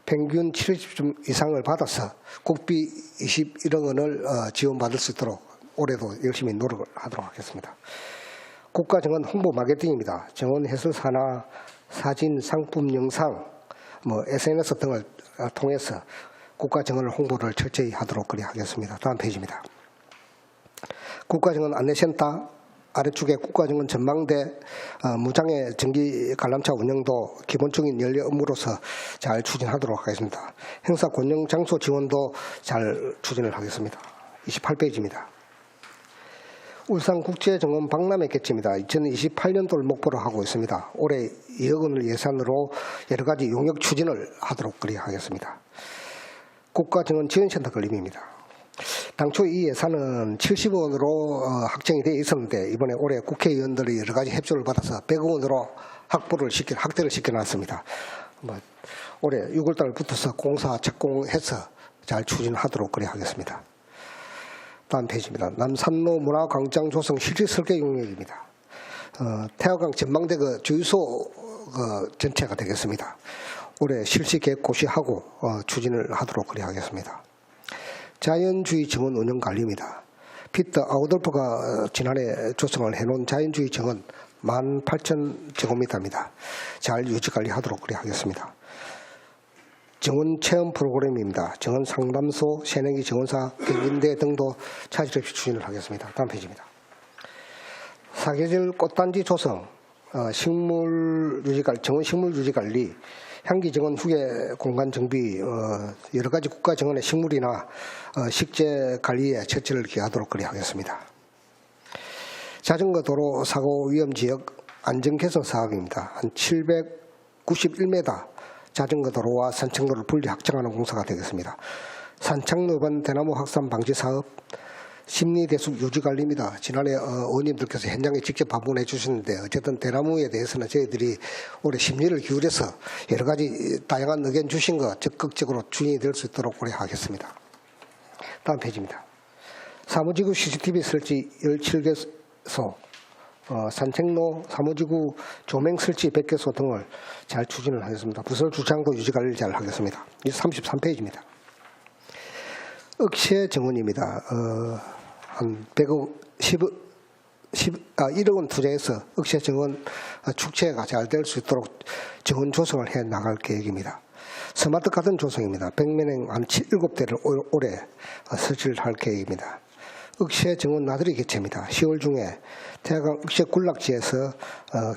평균 70점 이상을 받아서 국비 21억 원을 지원받을 수 있도록 올해도 열심히 노력을 하도록 하겠습니다. 국가정원 홍보 마케팅입니다. 정원 해설사나 사진, 상품, 영상, SNS 등을 통해서 국가정원 홍보를 철저히 하도록 그리 하겠습니다. 다음 페이지입니다. 국가정원 안내센터 아래쪽에 국가정원 전망대 무장애 전기 관람차 운영도 기본적인 연례 업무로서 잘 추진하도록 하겠습니다. 행사 권영 장소 지원도 잘 추진을 하겠습니다. 28페이지입니다. 울산국제정원 박람회 개최입니다. 2028년도를 목표로 하고 있습니다. 올해 2억 원을 예산으로 여러 가지 용역 추진을 하도록 그리하겠습니다. 국가정원지원센터 건립입니다. 당초 이 예산은 70억 원으로 확정이 되어 있었는데 이번에 올해 국회의원들의 여러 가지 협조를 받아서 100억 원으로 확대를 시켜놨습니다. 올해 6월달 붙어서 공사 착공해서 잘 추진하도록 그리하겠습니다. 다음 페이지입니다. 남산로 문화광장 조성 실질 설계 용역입니다. 태화강 전망대 주유소 전체가 되겠습니다. 올해 실시 계획 고시하고 추진을 하도록 그리하겠습니다. 자연주의 정원 운영 관리입니다. 피터 아우돌프가 지난해 조성을 해놓은 자연주의 정원 18,000제곱미터입니다. 잘 유지 관리하도록 그리하겠습니다. 정원 체험 프로그램입니다. 정원 상담소, 새내기 정원사, 경인대 등도 차질 없이 추진을 하겠습니다. 다음 페이지입니다. 사계절 꽃단지 조성, 정원 식물 유지 관리, 향기 정원 후계 공간 정비, 여러 가지 국가 정원의 식물이나 식재 관리에 처치를 기하도록 그리하겠습니다. 자전거 도로 사고 위험 지역 안전 개선 사업입니다. 한 791m 자전거 도로와 산책로를 분리 확장하는 공사가 되겠습니다. 산창로변 대나무 확산 방지 사업, 심리대숙 유지관리입니다. 지난해 의원님들께서 현장에 직접 방문해 주셨는데 어쨌든 대나무에 대해서는 저희들이 올해 심리를 기울여서 여러 가지 다양한 의견 주신 거 적극적으로 추진이 될 수 있도록 올해 하겠습니다. 다음 페이지입니다. 사무지구 CCTV 설치 17개소, 산책로, 사무지구 조명 설치 100개소 등을 잘 추진을 하겠습니다. 부설 주차장도 유지 관리를 잘 하겠습니다. 33페이지입니다. 억새 정원입니다. 한 1억 원 투자해서 억새 정원 축제가 잘 될 수 있도록 정원 조성을 해 나갈 계획입니다. 스마트 가든 조성입니다. 100매능 한 7대를 올해 설치를 할 계획입니다. 억새 정원 나들이 개최입니다. 10월 중에 태화강 억새 군락지에서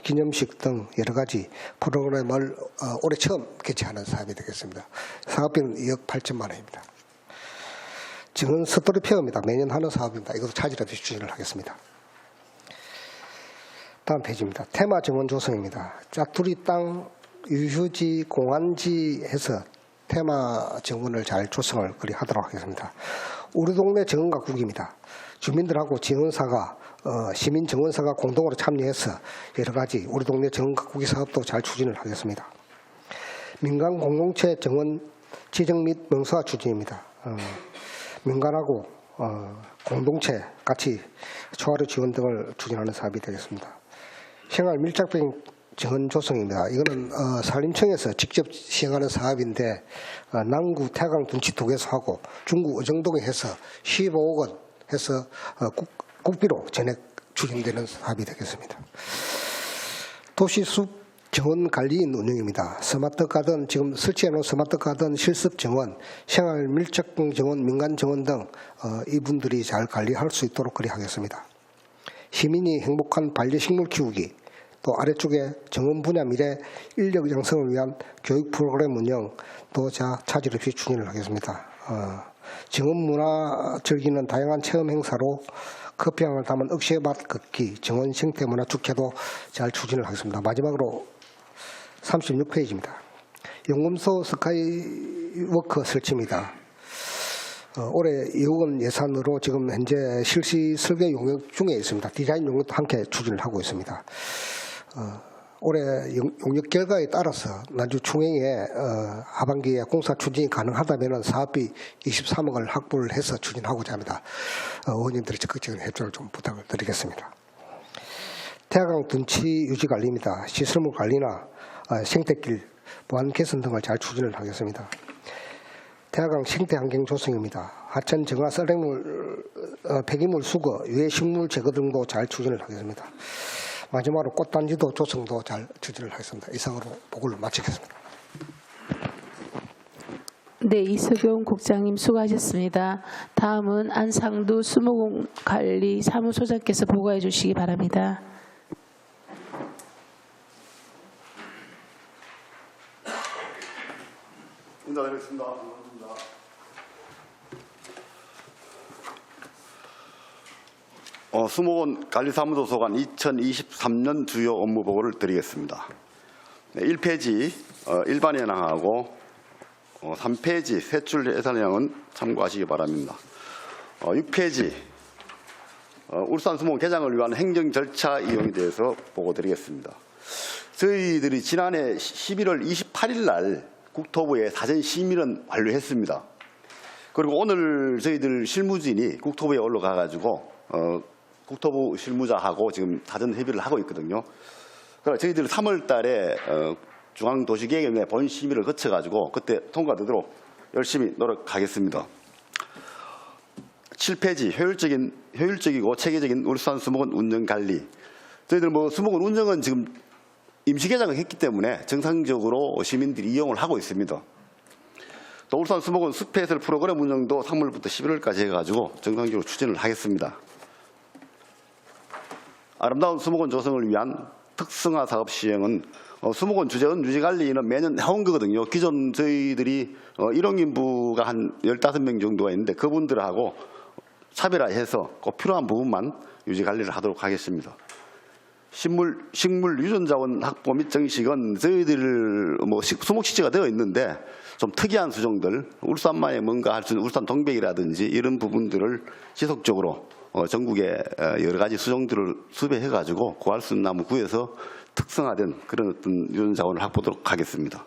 기념식 등 여러 가지 프로그램을 올해 처음 개최하는 사업이 되겠습니다. 사업비는 2억 8천만 원입니다. 정원 스토리 페어입니다. 매년 하는 사업입니다. 이것도 차질 없이 추진을 하겠습니다. 다음 페이지입니다. 테마 정원 조성입니다. 짜투리 땅, 유휴지, 공안지 해서 테마 정원을 잘 조성을 하도록 하겠습니다. 우리 동네 정원 가꾸기입니다. 주민들하고 지원사가 시민 정원사가 공동으로 참여해서 여러 가지 우리 동네 정원 가꾸기 사업도 잘 추진을 하겠습니다. 민간 공동체 정원 지정 및 명사화 추진입니다. 민간하고 공동체 같이 초하루 지원 등을 추진하는 사업이 되겠습니다. 생활 밀착형 정원 조성입니다. 이거는 산림청에서 직접 시행하는 사업인데 남구 태강 둔치 2개소하고 중구 어정동에 해서 15억 원 해서 국비로 전액 추진되는 사업이 되겠습니다. 도시숲 정원 관리인 운영입니다. 스마트 가든 지금 설치해놓은 스마트 가든 실습 정원, 생활 밀착 정원, 민간 정원 등 이분들이 잘 관리할 수 있도록 그리하겠습니다. 시민이 행복한 반려식물 키우기, 또 아래쪽에 정원 분야 미래 인력 양성을 위한 교육 프로그램 운영 또 차질 없이 추진을 하겠습니다. 정원 문화 즐기는 다양한 체험 행사로 커피향을 담은 억새밭 걷기, 정원 생태 문화 축제도 잘 추진을 하겠습니다. 마지막으로 36페이지입니다. 연금소 스카이워크 설치입니다. 올해 2억 원 예산으로 지금 현재 실시 설계 용역 중에 있습니다. 디자인 용역도 함께 추진을 하고 있습니다. 올해 용역 결과에 따라서 난주 총회에 하반기에 공사 추진이 가능하다면 사업비 23억을 확보를 해서 추진하고자 합니다. 의원님들의 적극적인 협조를 좀 부탁을 드리겠습니다. 태화강 둔치 유지 관리입니다. 시설물 관리나 생태길 보안 개선 등을 잘 추진을 하겠습니다. 태화강 생태 환경 조성입니다. 하천 정화 썰액물 폐기물 수거, 유해 식물 제거 등도 잘 추진을 하겠습니다. 마지막으로 꽃단지도 조성도 잘 추진을 하겠습니다. 이상으로 보고를 마치겠습니다. 네, 이석용 국장님 수고하셨습니다. 다음은 안상두 수목관리 사무소장께서 보고해 주시기 바랍니다. 인사드리겠습니다. 수목원 관리사무소 소관 2023년 주요 업무 보고를 드리겠습니다. 1페이지 일반 현황하고 3페이지 세출 예산량은 참고하시기 바랍니다. 6페이지 울산 수목원 개장을 위한 행정 절차 이용에 대해서 보고 드리겠습니다. 저희들이 지난해 11월 28일 날 국토부에 사전 심의는 완료했습니다. 그리고 오늘 저희들 실무진이 국토부에 올라가가지고 국토부 실무자하고 지금 사전 협의를 하고 있거든요. 그래서 저희들 3월 달에 중앙도시계획위원회 본 심의를 거쳐가지고 그때 통과되도록 열심히 노력하겠습니다. 7페이지 효율적이고 체계적인 울산 수목원 운영 관리. 저희들 수목원 운영은 지금 임시 개장을 했기 때문에 정상적으로 시민들이 이용을 하고 있습니다. 또 울산 수목원 숲해설 프로그램 운영도 3월부터 11월까지 해가지고 정상적으로 추진을 하겠습니다. 아름다운 수목원 조성을 위한 특성화 사업 시행은 수목원 주재원 유지관리는 매년 해온 거거든요. 기존 저희들이 일용인부가 한 15명 정도가 있는데 그분들하고 차별화해서 꼭 필요한 부분만 유지관리를 하도록 하겠습니다. 식물 유전자원 확보 및 정식은 저희들 수목식지가 되어 있는데 좀 특이한 수종들, 울산만에 뭔가 할 수 있는 울산 동백이라든지 이런 부분들을 지속적으로 전국에 여러 가지 수종들을 수배해가지고 구할 수 있는 나무 구해서 특성화된 그런 어떤 유전자원을 확보하도록 하겠습니다.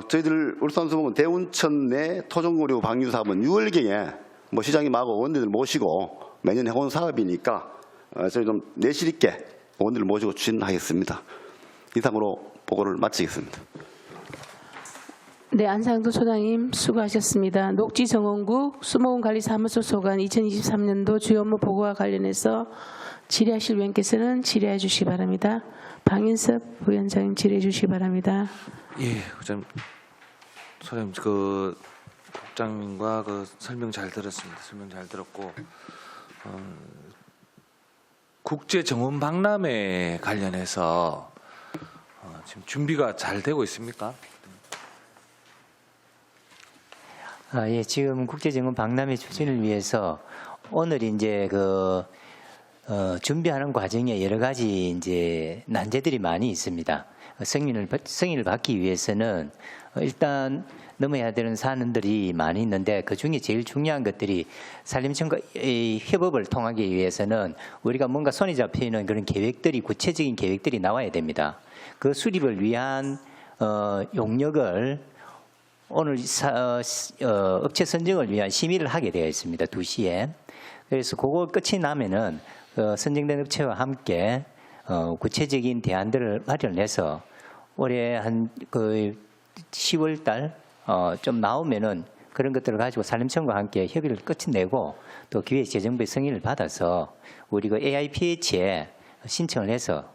저희들 울산 수목원 대운천 내 토종고류 방류 사업은 6월경에 시장님하고 원들을 모시고 매년 해온 사업이니까 저희 좀 내실 있게 원들을 모시고 추진하겠습니다. 이상으로 보고를 마치겠습니다. 네, 안상도 소장님 수고하셨습니다. 녹지정원국 수목원관리사무소 소관 2023년도 주요 업무 보고와 관련해서 질의하실 위원께서는 질의해 주시기 바랍니다. 방인섭 부위원장님 질의해 주시기 바랍니다. 예, 소장님 국장님과 설명 잘 들었습니다. 설명 잘 들었고 국제 정원 박람회 관련해서 지금 준비가 잘 되고 있습니까? 예, 지금 국제정원 박람회 추진을 위해서 오늘 이제 준비하는 과정에 여러 가지 이제 난제들이 많이 있습니다. 승인을 받기 위해서는 일단 넘어야 되는 사안들이 많이 있는데 그 중에 제일 중요한 것들이 산림청과 협업을 통하기 위해서는 우리가 뭔가 손에 잡히는 그런 계획들이 구체적인 계획들이 나와야 됩니다. 그 수립을 위한 용역을 오늘 업체 선정을 위한 심의를 하게 되어 있습니다. 2시에. 그래서 그거 끝이 나면은 선정된 업체와 함께 구체적인 대안들을 마련해서 올해 한 10월 달 좀 나오면은 그런 것들을 가지고 산림청과 함께 협의를 끝내고 또 기획재정부의 승인을 받아서 우리가 AIPH에 신청을 해서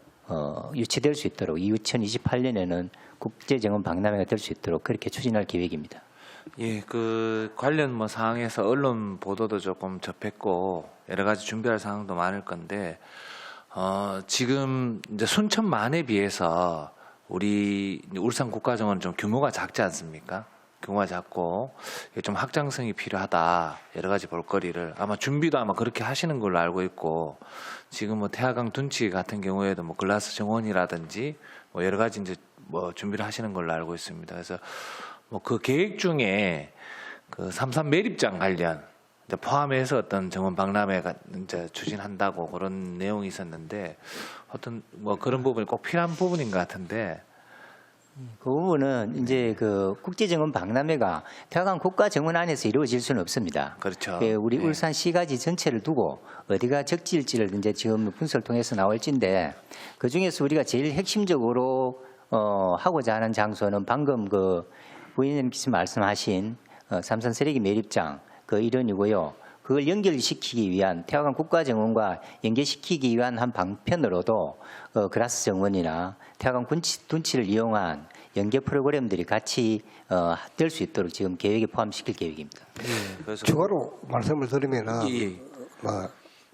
유치될 수 있도록 2028년에는 국제정원 박람회가 될 수 있도록 그렇게 추진할 계획입니다. 예, 관련 사항에서 언론 보도도 조금 접했고 여러 가지 준비할 사항도 많을 건데 지금 이제 순천만에 비해서 우리 울산 국가정원은 좀 규모가 작지 않습니까? 규모가 작고 좀 확장성이 필요하다. 여러 가지 볼거리를 아마 준비도 그렇게 하시는 걸로 알고 있고 지금 태화강 둔치 같은 경우에도 글라스 정원이라든지 여러 가지 이제 준비를 하시는 걸로 알고 있습니다. 그래서 그 계획 중에 삼산 매립장 관련 포함해서 어떤 정원 박람회가 이제 추진한다고 그런 내용이 있었는데 어떤 그런 부분이 꼭 필요한 부분인 것 같은데. 그 부분은 이제 국제정원 박람회가 태화강 국가정원 안에서 이루어질 수는 없습니다. 그렇죠. 우리 울산 시가지 전체를 두고 어디가 적지일지를 이제 지금 분석을 통해서 나올진데 그 중에서 우리가 제일 핵심적으로 하고자 하는 장소는 방금 부위원님께서 말씀하신 삼산 쓰레기 매립장 일원이고요. 그걸 연결시키기 위한 태화강 국가정원과 연계시키기 위한 한 방편으로도 그라스 정원이나 태화강 둔치를 이용한 연계 프로그램들이 같이 될 수 있도록 지금 계획에 포함시킬 계획입니다. 예, 그래서 추가로 말씀을 드리면은 예.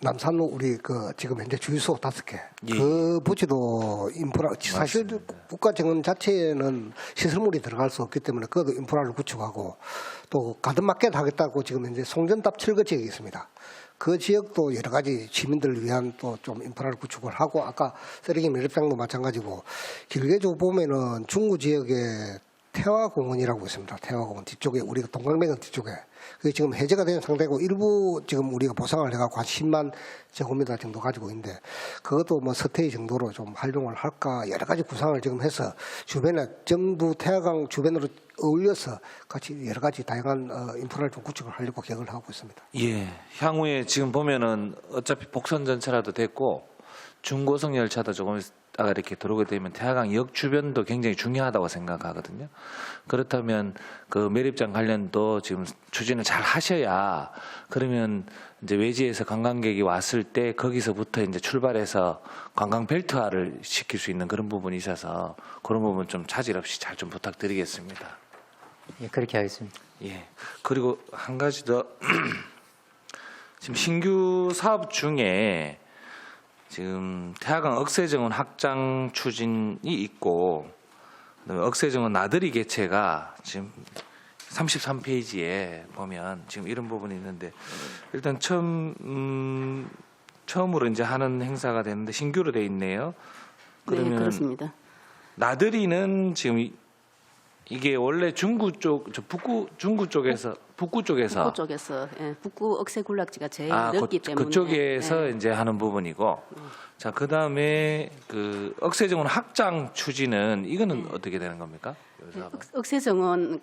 남산로 우리 지금 현재 주유소 5개 예. 그 부지도 인프라 사실 국가정원 자체에는 시설물이 들어갈 수 없기 때문에 그것도 인프라를 구축하고 또 가든마켓 하겠다고 지금 현재 송전답 철거 지역이 있습니다. 그 지역도 여러 가지 시민들을 위한 또 좀 인프라를 구축을 하고 아까 쓰레기 매립장도 마찬가지고 길게 쭉 보면은 중구 지역에 태화공원이라고 있습니다. 태화공원 뒤쪽에 우리가 동강변경 뒤쪽에 그게 지금 해제가 된 상태고 일부 지금 우리가 보상을 해갖고 한 10만 제곱미터 정도 가지고 있는데 그것도 뭐 서태희 정도로 좀 활용을 할까 여러 가지 구상을 지금 해서 주변에 전부 태화강 주변으로 어울려서 같이 여러 가지 다양한 인프라를 좀 구축을 하려고 계획을 하고 있습니다. 예, 향후에 지금 보면은 어차피 복선 전차라도 됐고 중고속 열차도 조금 있다가 이렇게 들어오게 되면 태화강 역 주변도 굉장히 중요하다고 생각하거든요. 그렇다면 그 매립장 관련도 지금 추진을 잘 하셔야 그러면 이제 외지에서 관광객이 왔을 때 거기서부터 이제 출발해서 관광 벨트화를 시킬 수 있는 그런 부분이 있어서 그런 부분 좀 차질 없이 잘 좀 부탁드리겠습니다. 예, 그렇게 하겠습니다. 예. 그리고 한 가지 더 지금 신규 사업 중에 지금 태화강 억새정원 확장 추진이 있고 억새정원 나들이 개체가 지금 33페이지에 보면 지금 이런 부분이 있는데 일단 처음으로 이제 하는 행사가 되는데 신규로 돼 있네요. 네, 그러면 그렇습니다. 나들이는 지금 이게 원래 중구 쪽, 중구 쪽에서 북구 쪽에서 예, 북구 억새 군락지가 제일 넓기 때문에 그쪽에서 예. 이제 하는 부분이고 자 그다음에 그 억새정원 확장 추진은 이거는 어떻게 되는 겁니까? 억새정원하고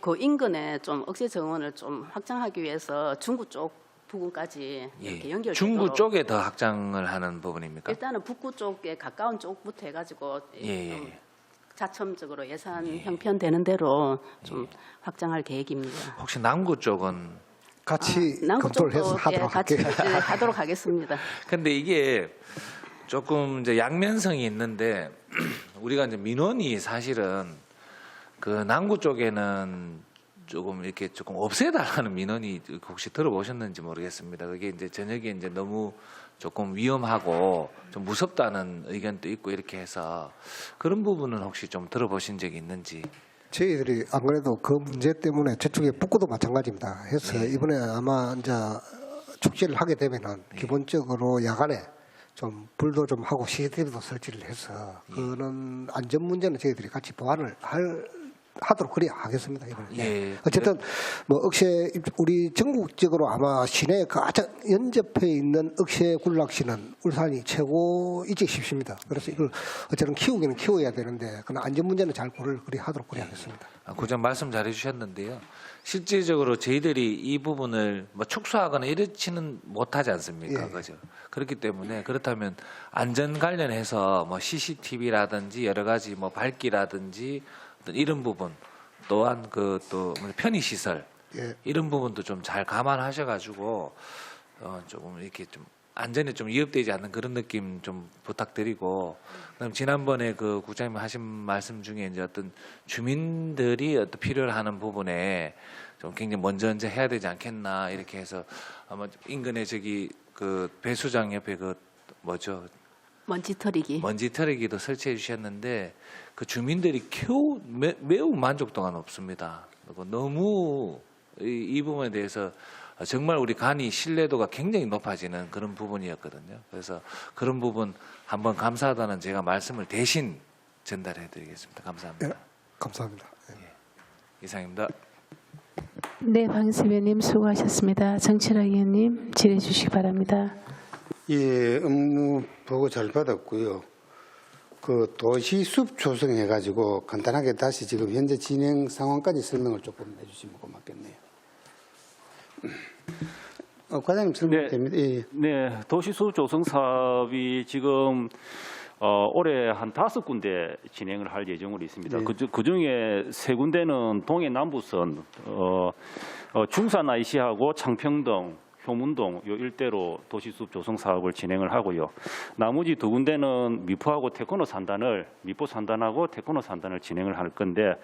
그 인근에 좀 억새정원을 좀 확장하기 위해서 중구 쪽 부근까지 이렇게 연결되도록 중구 쪽에 더 확장을 하는 부분입니까? 일단은 북구 쪽에 가까운 쪽부터 해가지고 좀 자첨적으로 예산 형편되는 대로 좀 확장할 계획입니다. 혹시 남구 쪽은 같이 남구 검토를 해서 쪽도 하도록 같이 할게요. 하도록 하겠습니다. 근데 이게 조금 이제 양면성이 있는데 우리가 이제 민원이 사실은 그 남구 쪽에는 조금 이렇게 조금 없애달라는 민원이 혹시 들어보셨는지 모르겠습니다. 그게 이제 저녁에 이제 너무 조금 위험하고 좀 무섭다는 의견도 있고 이렇게 해서 그런 부분은 혹시 좀 들어보신 적이 있는지. 저희들이 안 그래도 그 문제 때문에 저쪽에 북구도 마찬가지입니다. 해서 이번에 아마 이제 축제를 하게 되면은 기본적으로 야간에 좀 불도 좀 하고 CCTV도 설치를 해서 그런 안전 문제는 저희들이 같이 보완을 하도록 그래야 하겠습니다. 이번에. 어쨌든 뭐 억새 우리 전국적으로 아마 시내에 가장 연접해 있는 억새 군락시는 울산이 최고이지 싶습니다. 그래서 이걸 어쨌든 키우기는 키워야 되는데 그런 안전 문제는 잘 고려를 하도록 그래야 하겠습니다. 구장 말씀 잘해주셨는데요. 실질적으로 저희들이 이 부분을 뭐 축소하거나 이렇지는 못하지 않습니까? 그죠? 그렇기 때문에 그렇다면 안전 관련해서 뭐 CCTV라든지 여러 가지 뭐 밝기라든지 이런 부분 또한 그 또 편의 시설 이런 부분도 좀 잘 감안하셔가지고 조금 이렇게 좀 안전에 좀 위협되지 않는 그런 느낌 좀 부탁드리고 그다음 지난번에 그 국장님 하신 말씀 중에 이제 어떤 주민들이 어떤 필요로 하는 부분에 좀 굉장히 먼저 해야 되지 않겠나 이렇게 해서 아마 인근에 저기 그 배수장 옆에 그 뭐죠? 먼지 털이기도 설치해 주셨는데 그 주민들이 매우 만족도가 높습니다. 너무 이 부분에 대해서 정말 우리 간이 신뢰도가 굉장히 높아지는 그런 부분이었거든요. 그래서 그런 부분 한번 감사하다는 제가 말씀을 대신 전달해 드리겠습니다. 감사합니다. 네, 감사합니다. 이상입니다. 네, 방희수 의원님 수고하셨습니다. 정철학 의원님 질의해 주시기 바랍니다. 예, 업무 보고 잘 받았고요. 그 도시 숲 조성해가지고 간단하게 다시 지금 현재 진행 상황까지 설명을 조금 해주시면 고맙겠네요. 과장님 설명됩니다. 네, 도시 숲 조성 사업이 지금 올해 한 5군데 진행을 할 예정으로 있습니다. 그 중에 3군데는 동해 남부선 중산 IC하고 창평동 효문동 요 일대로 도시숲 조성 사업을 진행을 하고요. 나머지 2군데는 미포하고 태권도 산단을 미포 산단하고 태권도 산단을 진행을 할 건데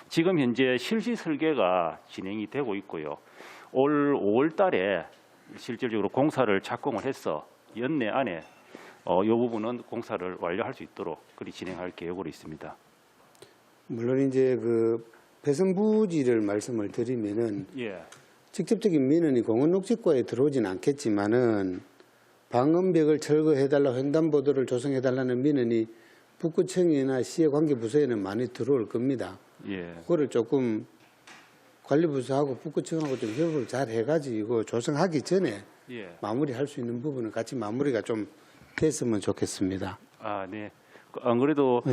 지금 현재 실시 설계가 진행이 되고 있고요. 올 5월 달에 실질적으로 공사를 착공을 해서 연내 안에 이 부분은 공사를 완료할 수 있도록 그리 진행할 계획으로 있습니다. 물론 이제 그 배선 부지를 말씀을 드리면은 직접적인 민원이 공원녹지과에 들어오진 않겠지만은 방음벽을 철거해달라고 횡단보도를 조성해달라는 민원이 북구청이나 시의 관계부서에는 많이 들어올 겁니다. 예. 그거를 조금 관리부서하고 북구청하고 좀 협업을 잘 해가지고 조성하기 전에 예. 마무리할 수 있는 부분은 같이 마무리가 좀 됐으면 좋겠습니다. 아, 네. 안 그래도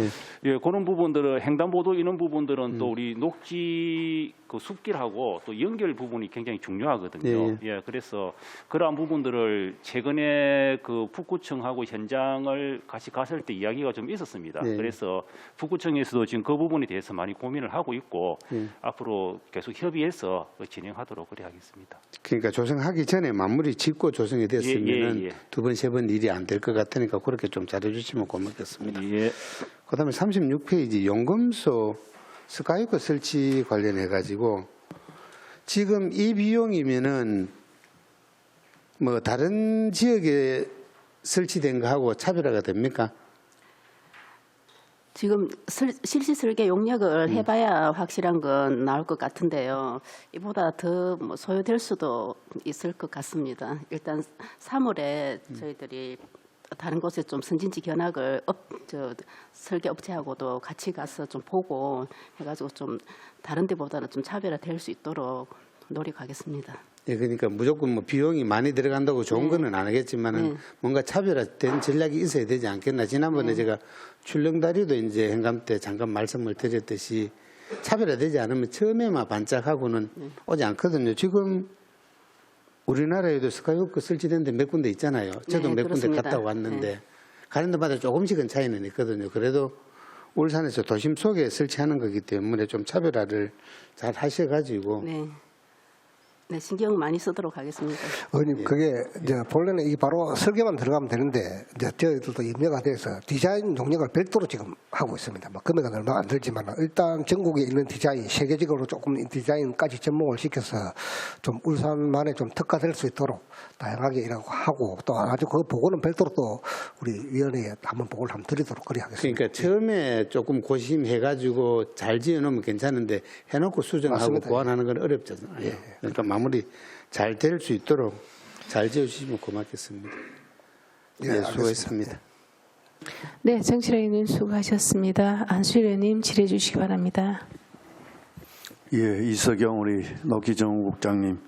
예, 그런 부분들은 횡단보도 이런 부분들은 또 우리 녹지 그 숲길하고 또 연결 부분이 굉장히 중요하거든요. 예, 그래서 그러한 부분들을 최근에 그 북구청하고 현장을 같이 갔을 때 이야기가 좀 있었습니다. 그래서 북구청에서도 지금 그 부분에 대해서 많이 고민을 하고 있고 앞으로 계속 협의해서 진행하도록 그래 하겠습니다. 그러니까 조성하기 전에 마무리 짓고 조성이 됐으면은 두 번, 세 번 일이 안 될 것 같으니까 그렇게 좀 잘해주시면 고맙겠습니다. 예. 그다음에 36페이지 용금소 스카이워크 설치 관련해 가지고 지금 이 비용이면은 뭐 다른 지역에 설치된 거하고 차별화가 됩니까? 지금 실시 설계 용역을 해봐야 확실한 건 나올 것 같은데요. 이보다 더 뭐 소요될 수도 있을 것 같습니다. 일단 3월에 저희들이 다른 곳에 좀 선진지 견학을 설계 업체하고도 같이 가서 좀 보고 해가지고 좀 다른 데보다는 좀 차별화될 수 있도록 노력하겠습니다. 예, 그러니까 무조건 뭐 비용이 많이 들어간다고 좋은 거는 안 하겠지만은 뭔가 차별화된 전략이 있어야 되지 않겠나. 지난번에 제가 출렁다리도 이제 행감 때 잠깐 말씀을 드렸듯이 차별화되지 않으면 처음에만 반짝하고는 오지 않거든요. 지금 우리나라에도 스카이워크 설치된 데 몇 군데 있잖아요. 저도 몇 군데 갔다 왔는데 가는 데마다 조금씩은 차이는 있거든요. 그래도 울산에서 도심 속에 설치하는 거기 때문에 좀 차별화를 잘 하셔가지고 네, 신경 많이 쓰도록 하겠습니다. 의원님, 그게 이제 본래는 이 바로 설계만 들어가면 되는데 이제 저희들도 염려가 돼서 디자인 용역을 별도로 지금 하고 있습니다. 뭐 금액은 얼마 안 들지만 일단 전국에 있는 디자인, 세계적으로 조금 디자인까지 접목을 시켜서 좀 울산만에 좀 특화될 수 있도록 다양하게 일하고 하고 또 아주 그 보고는 별도로 또 우리 위원회에 한번 보고를 한번 드리도록 그리 하겠습니다. 그러니까 처음에 조금 고심해가지고 잘 지어놓으면 괜찮은데 해놓고 수정하고 맞습니다. 보완하는 건 어렵잖아요. 그러니까 마무리 잘 될 수 있도록 잘 지어주시면 고맙겠습니다. 네, 수고했습니다. 네, 정실화 의원님 수고하셨습니다. 안수일 의원님 질의해 주시기 바랍니다. 예, 이석영 우리 녹기정 국장님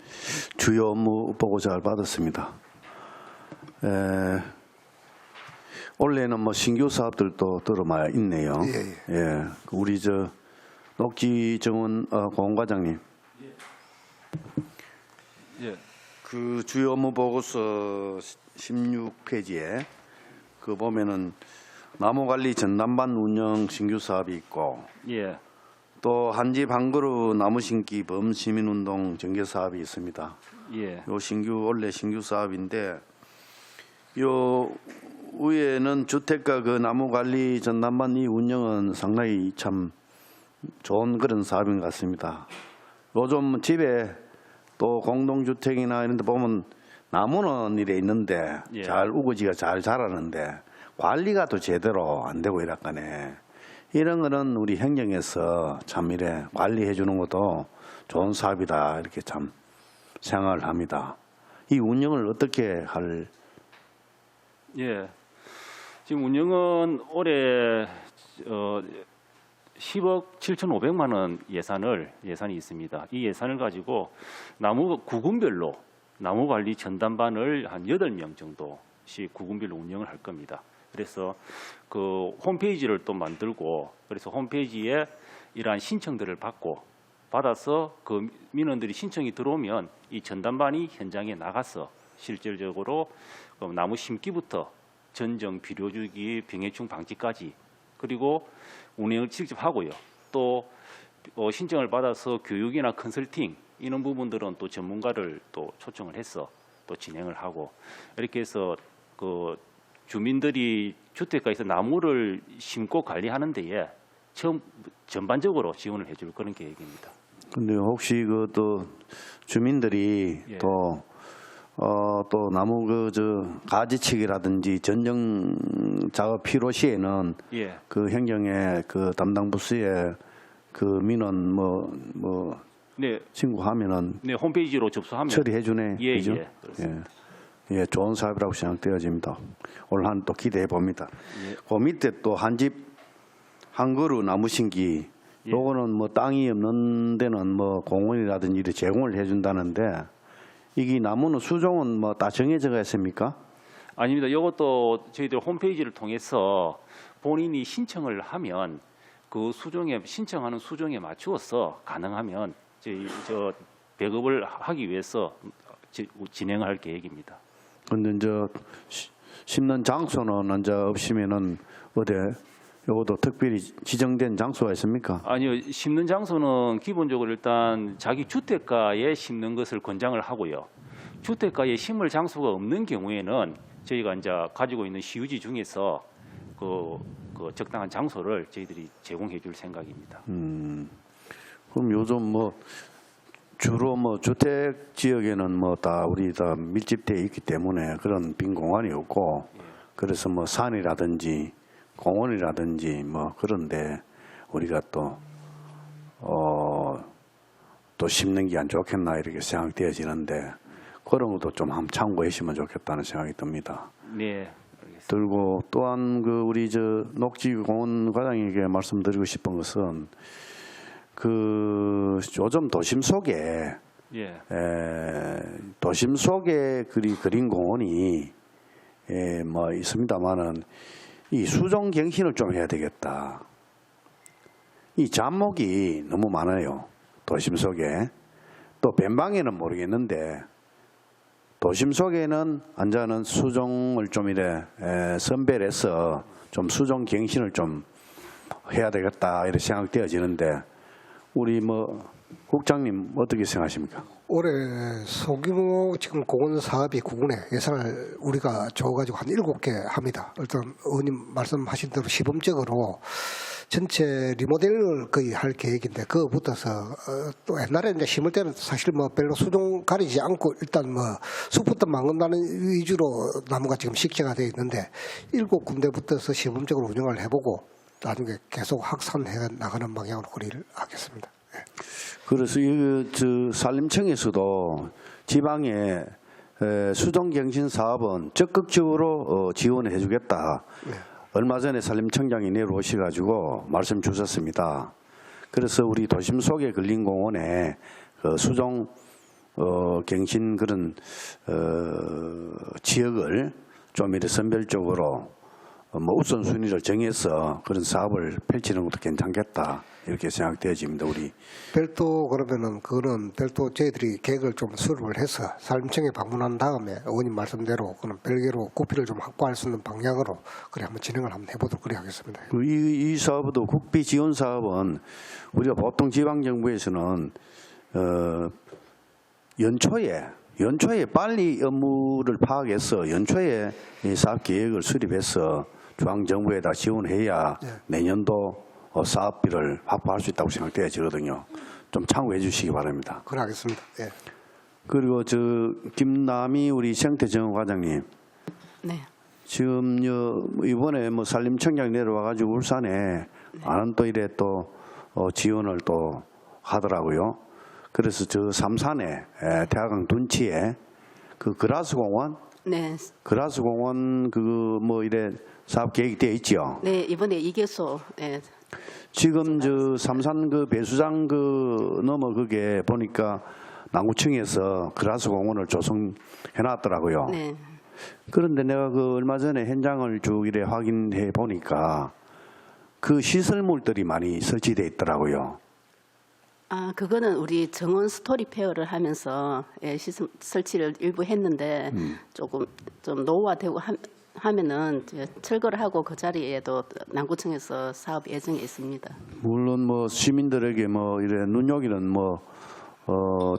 주요 업무 보고 잘 받았습니다. 올해는 뭐 신규 사업들도 들어마야 있네요. 예, 우리 저 녹지정원 공과장님. 예. 그 주요 업무 보고서 16페이지에 그 보면은 나무관리 전담반 운영 신규 사업이 있고 예. 또 한지 방그루 나무 심기 범시민운동 전개 사업이 있습니다. 예. 요 원래 신규 사업인데 요 위에는 주택가 그 나무관리 전담반 이 운영은 상당히 참 좋은 그런 사업인 것 같습니다. 요즘 집에 또 공동주택이나 이런 데 보면 나무는 이래 있는데 잘 우거지가 잘 자라는데 관리가 또 제대로 안 되고 이랬거네. 이런 거는 우리 행정에서 참 이래 관리해 주는 것도 좋은 사업이다 이렇게 참 생각을 합니다. 이 운영을 어떻게 할? 예. 지금 운영은 올해 10억 7,500만 원 예산이 있습니다. 이 예산을 가지고 나무 구군별로 나무 관리 전담반을 한 8명 정도씩 구군별로 운영을 할 겁니다. 그래서 그 홈페이지를 또 만들고 그래서 홈페이지에 이러한 신청들을 받아서 그 민원들이 신청이 들어오면 이 전담반이 현장에 나가서 실질적으로 나무 심기부터 전정, 비료주기, 병해충 방지까지 그리고 운영을 직접 하고요. 또 신청을 받아서 교육이나 컨설팅 이런 부분들은 또 전문가를 또 초청을 해서 또 진행을 하고 이렇게 해서 그 주민들이 주택가에서 나무를 심고 관리하는 데에 전반적으로 지원을 해줄 그런 계획입니다. 근데 혹시 그 또 주민들이 또 나무 가지치기라든지 전정 작업 필요 시에는 그 행정의 그 담당 부서에 그 민원 네, 신고하면은 네 홈페이지로 접수하면 처리해주네. 예, 그죠? 예, 그렇습니다. 예, 좋은 사업이라고 생각되어집니다. 올 한 또 기대해 봅니다. 그 밑에 또 한 집 한 그루 나무 심기. 요거는 뭐 땅이 없는 데는 뭐 공원이라든지 이렇게 제공을 해준다는데 이게 나무는 수종은 뭐 다 정해져가 있습니까? 아닙니다. 이것도 저희들 홈페이지를 통해서 본인이 신청을 하면 그 수종에 신청하는 수종에 맞추어서 가능하면 저 배급을 하기 위해서 진행할 계획입니다. 근데 이제 심는 장소는 이제 없으면은 어디 요것도 특별히 지정된 장소가 있습니까? 아니요, 심는 장소는 기본적으로 일단 자기 주택가에 심는 것을 권장을 하고요. 주택가에 심을 장소가 없는 경우에는 저희가 이제 가지고 있는 시유지 중에서 그 적당한 장소를 저희들이 제공해 줄 생각입니다. 그럼 요즘 뭐 주로 뭐 주택 지역에는 뭐 다 우리 다 밀집되어 있기 때문에 그런 빈 공간이 없고 그래서 뭐 산이라든지 공원이라든지 뭐 그런데 우리가 또 심는 게 안 좋겠나 이렇게 생각되어지는데 그런 것도 좀 한번 참고해 주시면 좋겠다는 생각이 듭니다. 네. 들고 또한 그 우리 저 녹지공원 과장에게 말씀드리고 싶은 것은 그 요즘 도심 속에 도심 속에 그린 공원이 뭐 있습니다만은 이 수종 갱신을 좀 해야 되겠다. 이 잡목이 너무 많아요. 도심 속에 또 변방에는 모르겠는데 도심 속에는 앉아는 수종을 좀 이래 선별해서 좀 수종 갱신을 좀 해야 되겠다 이렇게 생각되어지는데 우리 뭐 국장님 어떻게 생각하십니까? 올해 소규모 지금 공원 사업이 구군에 예산을 우리가 줘가지고 한 7개 합니다. 일단 의원님 말씀하신 대로 시범적으로 전체 리모델을 거의 할 계획인데 그거 붙어서 또 옛날에 이제 심을 때는 사실 뭐 별로 수종 가리지 않고 일단 뭐 숲부터 막는다는 위주로 나무가 지금 식재가 되어 있는데 7군데 붙어서 시범적으로 운영을 해보고 나중에 계속 확산해 나가는 방향으로 거리를 하겠습니다. 네. 그래서 저 산림청에서도 지방에 수종갱신 사업은 적극적으로 지원해 주겠다. 네. 얼마 전에 산림청장이 내려오셔가지고 말씀 주셨습니다. 그래서 우리 도심 속에 걸린 공원에 그 수종 갱신 그런 지역을 좀 이렇게 선별적으로 뭐 우선순위를 정해서 그런 사업을 펼치는 것도 괜찮겠다 이렇게 생각되어집니다. 우리 별도 그러면은 그거는 별도 저희들이 계획을 좀 수립을 해서 산림청에 방문한 다음에 의원님 말씀대로 그는 별개로 구피를 좀 확보할 수 있는 방향으로 그래 한번 진행을 한번 해보도록 그래 하겠습니다. 이 사업도 국비 지원 사업은 우리가 보통 지방 정부에서는 연초에 빨리 업무를 파악해서 연초에 이 사업 계획을 수립해서 중앙 정부에다 지원해야 내년도 사업비를 확보할 수 있다고 생각되어지거든요. 좀 참고해 주시기 바랍니다. 그래 하겠습니다. 예. 그리고 저 김남희 우리 생태정원 과장님. 네. 지금 이번에 뭐 산림청장 내려와가지고 울산에 많은 또 이래 또 지원을 또 하더라고요. 그래서 저 삼산에 대학강 둔치에 그 그라스 공원, 네. 그라스 공원 그 뭐 이래 사업 계획이 되어 있죠. 네, 이번에 2개소 네. 지금 저 삼산 그 배수장 그 넘어 그게 보니까 남구청에서 그라스 공원을 조성해 놨더라고요. 네. 그런데 내가 그 얼마 전에 현장을 쭉 이래 확인해 보니까 그 시설물들이 많이 설치돼 있더라고요. 아, 그거는 우리 정원 스토리 페어를 하면서 시설 설치를 일부 했는데 조금 좀 노후화되고 하면은 이제 철거를 하고 그 자리에도 남구청에서 사업 예정에 있습니다. 물론 뭐 시민들에게 뭐 이래 눈요기는 뭐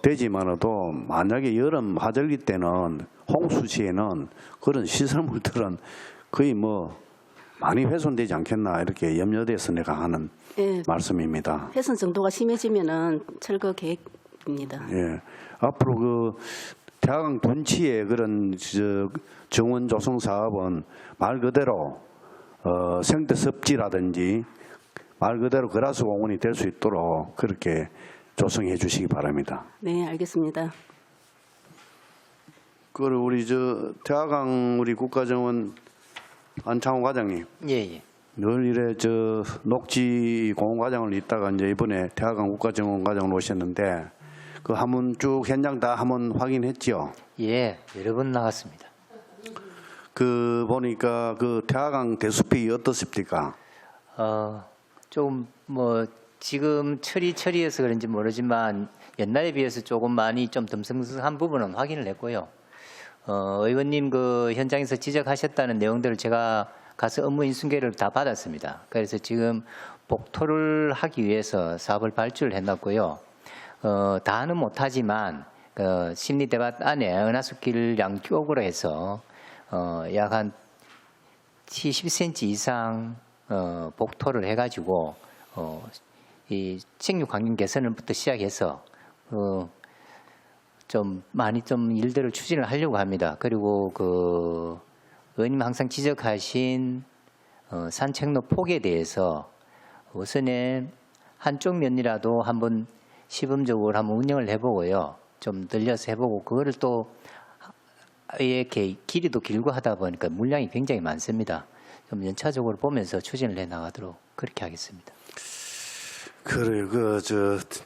되지만도 만약에 여름 하절기 때는 홍수 시에는 그런 시설물들은 거의 뭐 많이 훼손되지 않겠나 이렇게 염려돼서 내가 하는 말씀입니다. 훼손 정도가 심해지면은 철거 계획입니다. 예, 앞으로 그 대학강 둔치의 그런 정원 조성 사업은 말 그대로 생태 습지라든지 말 그대로 그라스 공원이 될 수 있도록 그렇게 조성해 주시기 바랍니다. 네, 알겠습니다. 그리고 우리 태화강 우리 국가정원 안창호 과장님. 예. 늘 이래 녹지 공원과장을 있다가 이제 이번에 태화강 국가정원과장으로 오셨는데 그 한번 쭉 현장 다 한번 확인했지요. 예, 여러 번 나갔습니다. 그 보니까 그 태화강 대숲이 어떻습니까? 좀 뭐 지금 처리해서 그런지 모르지만 옛날에 비해서 조금 많이 좀 듬성듬성한 부분은 확인을 했고요. 의원님 그 현장에서 지적하셨다는 내용들을 제가 가서 업무 인수계를 다 받았습니다. 그래서 지금 복토를 하기 위해서 사업을 발주를 해놨고요. 다는 못하지만 심리대밭 안에 은하수길 양쪽으로 해서 약 한 70cm 이상 복토를 해가지고 이 생육 환경 개선부터 시작해서 좀 많이 좀 일들을 추진을 하려고 합니다. 그리고 그 의원님 항상 지적하신 산책로 폭에 대해서 우선에 한쪽 면이라도 한번 시범적으로 한번 운영을 해보고요. 좀 늘려서 해보고 그거를 또 이렇게 길이도 길고 하다 보니까 물량이 굉장히 많습니다. 좀 연차적으로 보면서 추진을 해 나가도록 그렇게 하겠습니다. 그래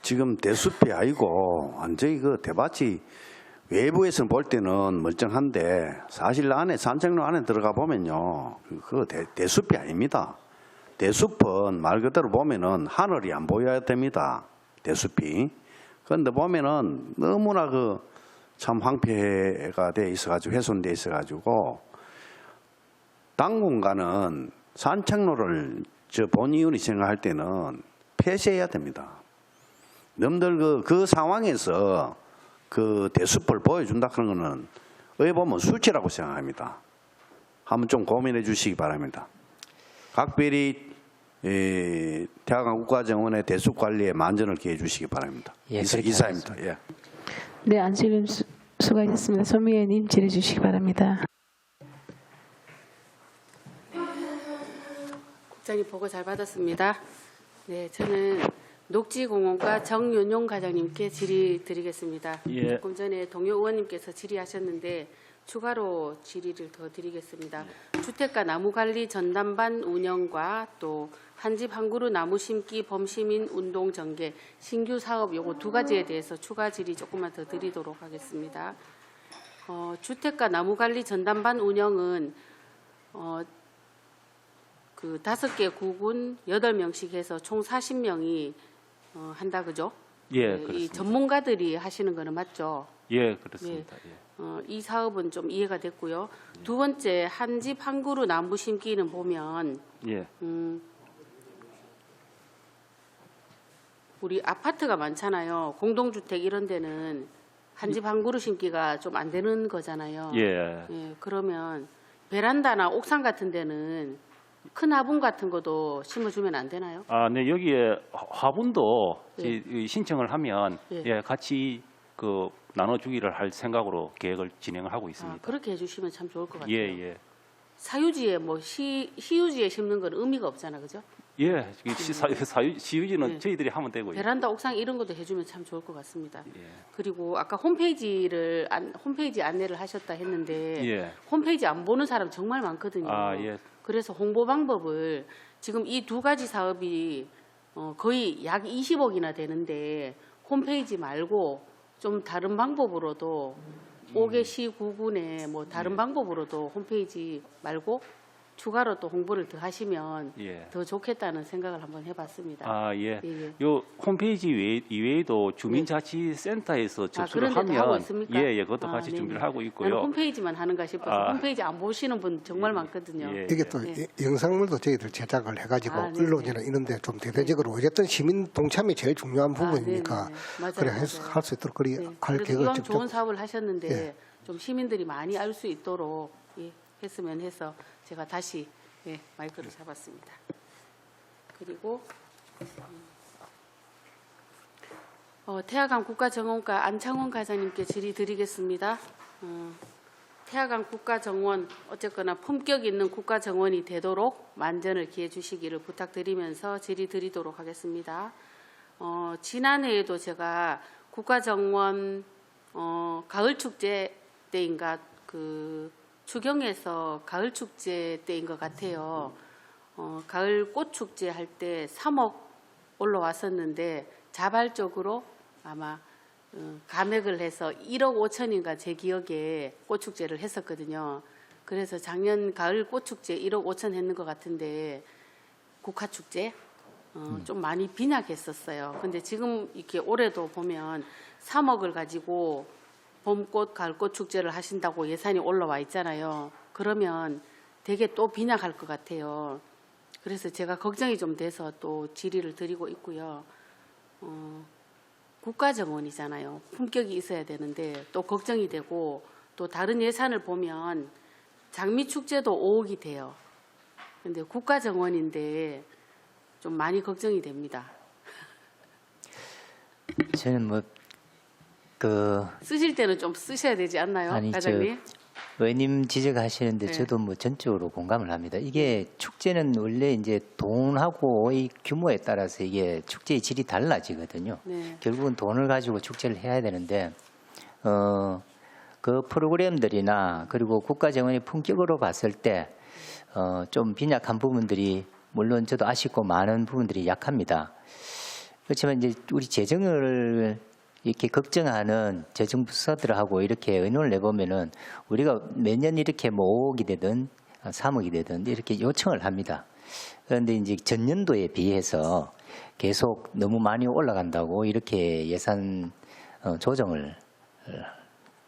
지금 대숲이 아니고 완전히 그 대밭이 외부에서 볼 때는 멀쩡한데 사실 안에 산책로 안에 들어가 보면요 그 대숲이 아닙니다. 대숲은 말 그대로 보면은 하늘이 안 보여야 됩니다. 대숲이. 그런데 보면은 너무나 참 황폐가 돼 있어가지고 훼손돼 있어가지고 당분간은 산책로를 본 의원이 생각할 때는 폐쇄해야 됩니다. 넘들 그 상황에서 그 대숲을 보여준다 그런 거는 어찌 보면 수치라고 생각합니다. 한번 좀 고민해 주시기 바랍니다. 각별히 태화강 국가정원의 대숲 관리에 만전을 기해 주시기 바랍니다. 예, 이사입니다. 예. 네, 안철림 수고하셨습니다. 손미애님 질의 주시기 바랍니다. 국장님 보고 잘 받았습니다. 네, 저는 녹지공원과 정윤용 과장님께 질의 드리겠습니다. 예. 조금 전에 동료 의원님께서 질의하셨는데 추가로 질의를 더 드리겠습니다. 주택가 나무관리 전담반 운영과 또 한집 한 그루 나무 심기 범시민 운동 전개 신규 사업 요거 두 가지에 대해서 추가 질의 조금만 더 드리도록 하겠습니다. 주택가 나무관리 전담반 운영은 그 5개 구군 8명씩 해서 총 40명이 한다 그죠? 예, 이 그렇습니다. 전문가들이 하시는 거는 맞죠? 예, 그렇습니다. 이 사업은 좀 이해가 됐고요. 두 번째 한 집 한 그루 나무 심기는 보면 예. 우리 아파트가 많잖아요. 공동주택 이런 데는 한 집 한 그루 심기가 좀 안 되는 거잖아요. 예. 그러면 베란다나 옥상 같은 데는 큰 화분 같은 것도 심어주면 안 되나요? 네, 여기에 화분도 예. 신청을 하면 예. 같이 나눠주기를 할 생각으로 계획을 진행을 하고 있습니다. 그렇게 해주시면 참 좋을 것 같아요. 예. 사유지에 시유지에 심는 건 의미가 없잖아, 그죠? 예, 시유지는 네. 저희들이 하면 되고요. 베란다, 옥상 이런 것도 해주면 참 좋을 것 같습니다. 예. 그리고 아까 홈페이지 안내를 하셨다 했는데 예. 홈페이지 안 보는 사람 정말 많거든요. 예. 그래서 홍보 방법을 지금 이 두 가지 사업이 거의 약 20억이나 되는데 홈페이지 말고 좀 다른 방법으로도 5개 시 구군에 뭐 다른 방법으로도 홈페이지 말고 추가로 또 홍보를 더 하시면 더 좋겠다는 생각을 한번 해봤습니다. 예. 예. 요 홈페이지 이외에도 주민자치센터에서 접수를 그런 데도 하고 하면 있습니까? 그것도 같이 네네. 준비를 하고 나는 있고요. 홈페이지만 하는가 싶어서 홈페이지 안 보시는 분 정말 많거든요. 예. 이게 또 영상물도 저희들 제작을 해가지고 네네. 언론이나 이런 데 좀 대대적으로 어쨌든 시민 동참이 제일 중요한 부분이니까 네네. 맞아요, 그래 맞아요. 할 수 있도록 그리 할 그래도 계획을 이왕 직접 좋은 사업을 하셨는데 예. 좀 시민들이 많이 알 수 있도록 했으면 해서 제가 다시 마이크를 잡았습니다. 그리고 태화강 국가정원과 안창원 과장님께 질의 드리겠습니다. 태화강 국가정원 어쨌거나 품격 있는 국가정원이 되도록 만전을 기해 주시기를 부탁드리면서 질의 드리도록 하겠습니다. 지난해에도 제가 국가정원 가을 축제 때인가 그 추경에서 가을 축제 때인 것 같아요. 가을 꽃 축제 할 때 3억 올라왔었는데 자발적으로 아마 감액을 해서 1억 5천인가 제 기억에 꽃 축제를 했었거든요. 그래서 작년 가을 꽃 축제 1억 5천 했는 것 같은데 국화 축제 좀 많이 빈약했었어요. 근데 지금 이렇게 올해도 보면 3억을 가지고 봄꽃, 가을꽃 축제를 하신다고 예산이 올라와 있잖아요. 그러면 되게 또 빈약할 것 같아요. 그래서 제가 걱정이 좀 돼서 또 질의를 드리고 있고요. 국가정원이잖아요. 품격이 있어야 되는데 또 걱정이 되고 또 다른 예산을 보면 장미축제도 5억이 돼요. 근데 국가정원인데 좀 많이 걱정이 됩니다. 저는 쓰실 때는 좀 쓰셔야 되지 않나요, 아니, 과장님? 의원님 지적하시는데 네. 저도 전적으로 공감을 합니다. 이게 축제는 원래 이제 돈하고 이 규모에 따라서 이게 축제의 질이 달라지거든요. 네. 결국은 돈을 가지고 축제를 해야 되는데 그 프로그램들이나 그리고 국가정원의 품격으로 봤을 때 좀 빈약한 부분들이 물론 저도 아쉽고 많은 부분들이 약합니다. 그렇지만 이제 우리 재정을 이렇게 걱정하는 재정부서들하고 이렇게 의논을 내보면은 우리가 매년 이렇게 뭐 5억이 되든 3억이 되든 이렇게 요청을 합니다. 그런데 이제 전년도에 비해서 계속 너무 많이 올라간다고 이렇게 예산 조정을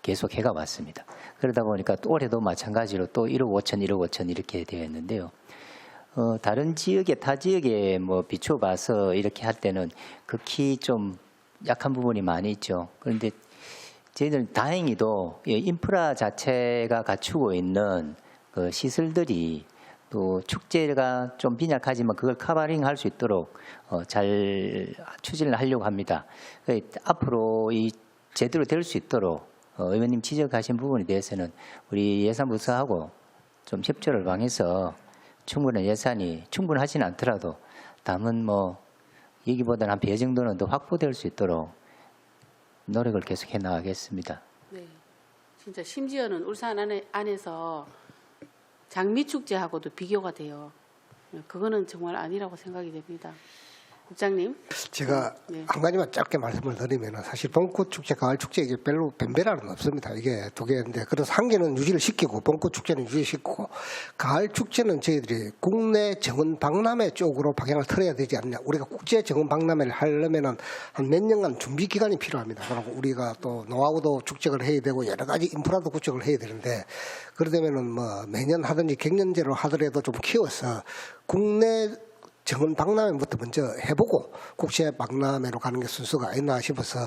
계속 해가 왔습니다. 그러다 보니까 또 올해도 마찬가지로 또 1억 5천, 1억 5천 이렇게 되어 있는데요. 다른 지역에 타 지역에 뭐 비춰봐서 이렇게 할 때는 극히 좀 약한 부분이 많이 있죠. 그런데 저희들 다행히도 인프라 자체가 갖추고 있는 그 시설들이 또 축제가 좀 빈약하지만 그걸 커버링할 수 있도록 잘 추진을 하려고 합니다. 앞으로 이 제대로 될 수 있도록 의원님 지적하신 부분에 대해서는 우리 예산부서하고 좀 협조를 방해서 충분한 예산이 충분하지는 않더라도 다만 뭐 여기보다는 한 배 정도는 더 확보될 수 있도록 노력을 계속해 나가겠습니다. 네, 진짜 심지어는 울산 안에서 장미축제하고도 비교가 돼요. 그거는 정말 아니라고 생각이 됩니다. 국장님. 제가 네. 한 가지만 짧게 말씀을 드리면 사실 봄꽃 축제, 가을 축제 이게 별로 변별하는 없습니다. 이게 두 개인데 그래서 한 개는 유지를 시키고 봄꽃 축제는 유지시키고 가을 축제는 저희들이 국내 정원 박람회 쪽으로 방향을 틀어야 되지 않냐. 우리가 국제 정원 박람회를 하려면은 한 몇 년간 준비 기간이 필요합니다. 그리고 우리가 또 노하우도 축적을 해야 되고 여러 가지 인프라도 구축을 해야 되는데 그러려면은 뭐 매년 하든지 갱년제로 하더라도 좀 키워서 국내 정원 박람회부터 먼저 해보고 국제 박람회로 가는 게 순서가 아니나 싶어서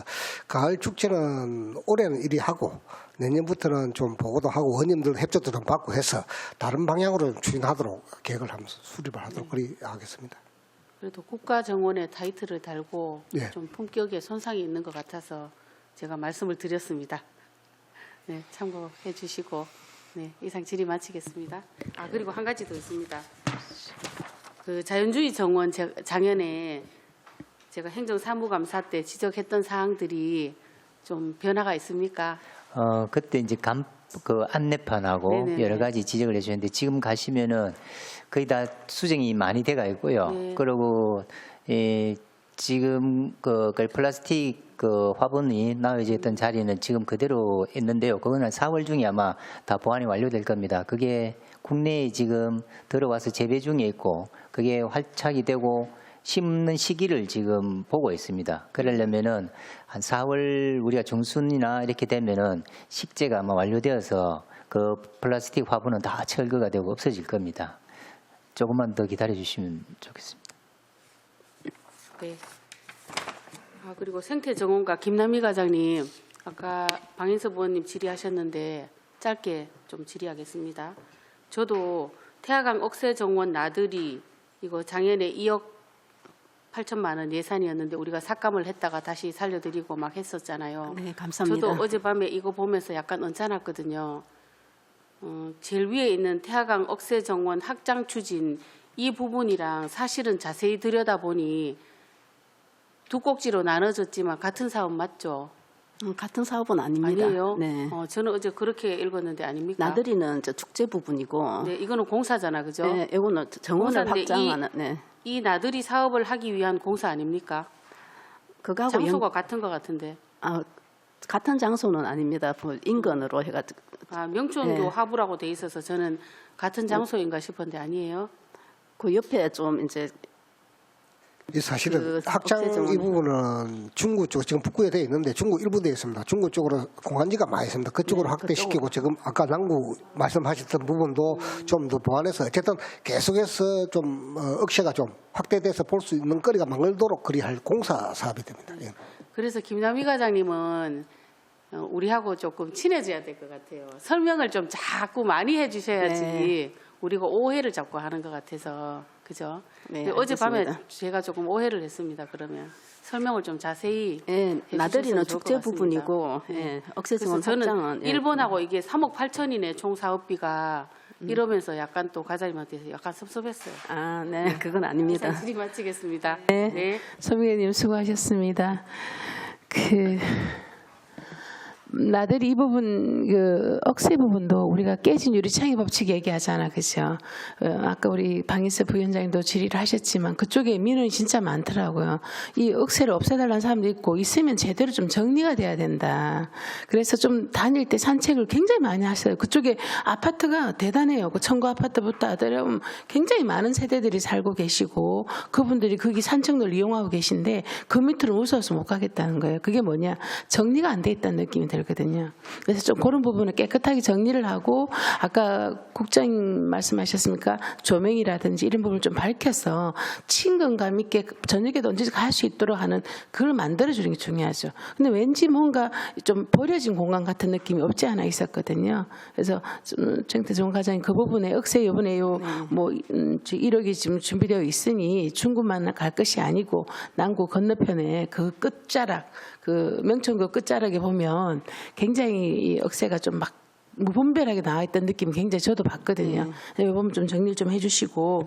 가을 축제는 올해는 이리 하고 내년부터는 좀 보고도 하고 의원님들 협조도 좀 받고 해서 다른 방향으로 추진하도록 계획을 하면서 수립을 하도록 그리 하겠습니다. 그래도 국가정원에 타이틀을 달고 예. 좀 품격에 손상이 있는 것 같아서 제가 말씀을 드렸습니다. 네, 참고해 주시고 네, 이상 질의 마치겠습니다. 그리고 한 가지 더 있습니다. 그 자연주의 정원 작년에 제가 행정사무감사 때 지적했던 사항들이 좀 변화가 있습니까? 그때 이제 그 안내판하고 네네네. 여러 가지 지적을 해주셨는데 지금 가시면은 거의 다 수정이 많이 돼가 있고요. 네. 그리고 지금 그 플라스틱 그 화분이 나와져 있던 자리는 지금 그대로 있는데요. 그거는 4월 중에 아마 다 보완이 완료될 겁니다. 그게 국내에 지금 들어와서 재배 중에 있고 그게 활착이 되고 심는 시기를 지금 보고 있습니다. 그러려면은 한 4월 우리가 중순이나 이렇게 되면은 식재가 아마 완료되어서 그 플라스틱 화분은 다 철거가 되고 없어질 겁니다. 조금만 더 기다려 주시면 좋겠습니다. 네. 그리고 생태정원과 김남희 과장님 아까 방인섭 의원님 질의하셨는데 짧게 좀 질의하겠습니다. 저도 태화강 억새정원 나들이 이거 작년에 2억 8천만 원 예산이었는데 우리가 삭감을 했다가 다시 살려드리고 막 했었잖아요. 네, 감사합니다. 저도 어젯밤에 이거 보면서 약간 언짢았거든요. 제일 위에 있는 태화강 억새정원 확장 추진 이 부분이랑 사실은 자세히 들여다보니 두 꼭지로 나눠졌지만 같은 사업 맞죠? 같은 사업은 아닙니다. 아니에요? 네. 저는 어제 그렇게 읽었는데 아닙니까? 나들이는 저 축제 부분이고, 네, 이거는 공사잖아, 그죠? 네, 이거는 정원을 공사인데 확장하는, 네. 이 나들이 사업을 하기 위한 공사 아닙니까? 그거하고 장소가 같은 것 같은데. 같은 장소는 아닙니다. 뭐 인근으로 해가지고. 명천도 네. 하부라고 돼 있어서 저는 같은 장소인가 싶었는데 아니에요? 그 옆에 좀 이제 이 사실은 그 확장 억제 이 부분은 중구 쪽 지금 북구에 되어 있는데 중구 일부 되어 있습니다. 중구 쪽으로 공간지가 많이 있습니다. 그쪽으로 확대시키고 지금 아까 남구 말씀하셨던 부분도 좀 더 보완해서 어쨌든 계속해서 좀 억새가 좀 확대돼서 볼 수 있는 거리가 많도록 그리할 공사 사업이 됩니다. 예. 그래서 김남희 과장님은 우리하고 조금 친해져야 될 것 같아요. 설명을 좀 자꾸 많이 해주셔야지 네. 우리가 오해를 자꾸 하는 것 같아서 그죠? 네, 근데 어젯밤에 알겠습니다. 제가 조금 오해를 했습니다. 그러면 설명을 좀 자세히 예, 나들이는 해주셨으면 좋을 축제 것 같습니다. 부분이고, 네. 예, 그래서 억새정원 저는 확장은 예. 1번하고 이게 3억 8천이네 총 사업비가 이러면서 약간 또 과장님한테 약간 섭섭했어요. 네, 그건 아닙니다. 이상 질의 마치겠습니다. 네. 서미애님 수고하셨습니다. 나들이 이 부분, 억새 부분도 우리가 깨진 유리창의 법칙 얘기하잖아, 그죠? 아까 우리 방인세 부위원장님도 질의를 하셨지만 그쪽에 민원이 진짜 많더라고요. 이 억새를 없애달라는 사람도 있고 있으면 제대로 좀 정리가 돼야 된다. 그래서 좀 다닐 때 산책을 굉장히 많이 하셔요. 그쪽에 아파트가 대단해요. 그 청구 아파트부터 하더라면 굉장히 많은 세대들이 살고 계시고 그분들이 거기 산책로를 이용하고 계신데 그 밑으로 무서워서 못 가겠다는 거예요. 그게 뭐냐? 정리가 안 돼 있다는 느낌이 들거든요. 그래서 좀 그런 부분을 깨끗하게 정리를 하고 아까 국장님 말씀하셨습니까? 조명이라든지 이런 부분을 좀 밝혀서 친근감 있게 저녁에도 언제든지 갈 수 있도록 하는 그걸 만들어주는 게 중요하죠. 근데 왠지 뭔가 좀 버려진 공간 같은 느낌이 없지 않아 있었거든요. 그래서 정태종 과장님 그 부분에 억새 이번에 뭐 1억이 지금 준비되어 있으니 중구만 갈 것이 아니고 남구 건너편에 그 끝자락 그 명천구 끝자락에 보면 굉장히 이 억새가 좀 막 무분별하게 나와 있던 느낌이 굉장히 저도 봤거든요. 이 부분 좀 정리를 좀 해주시고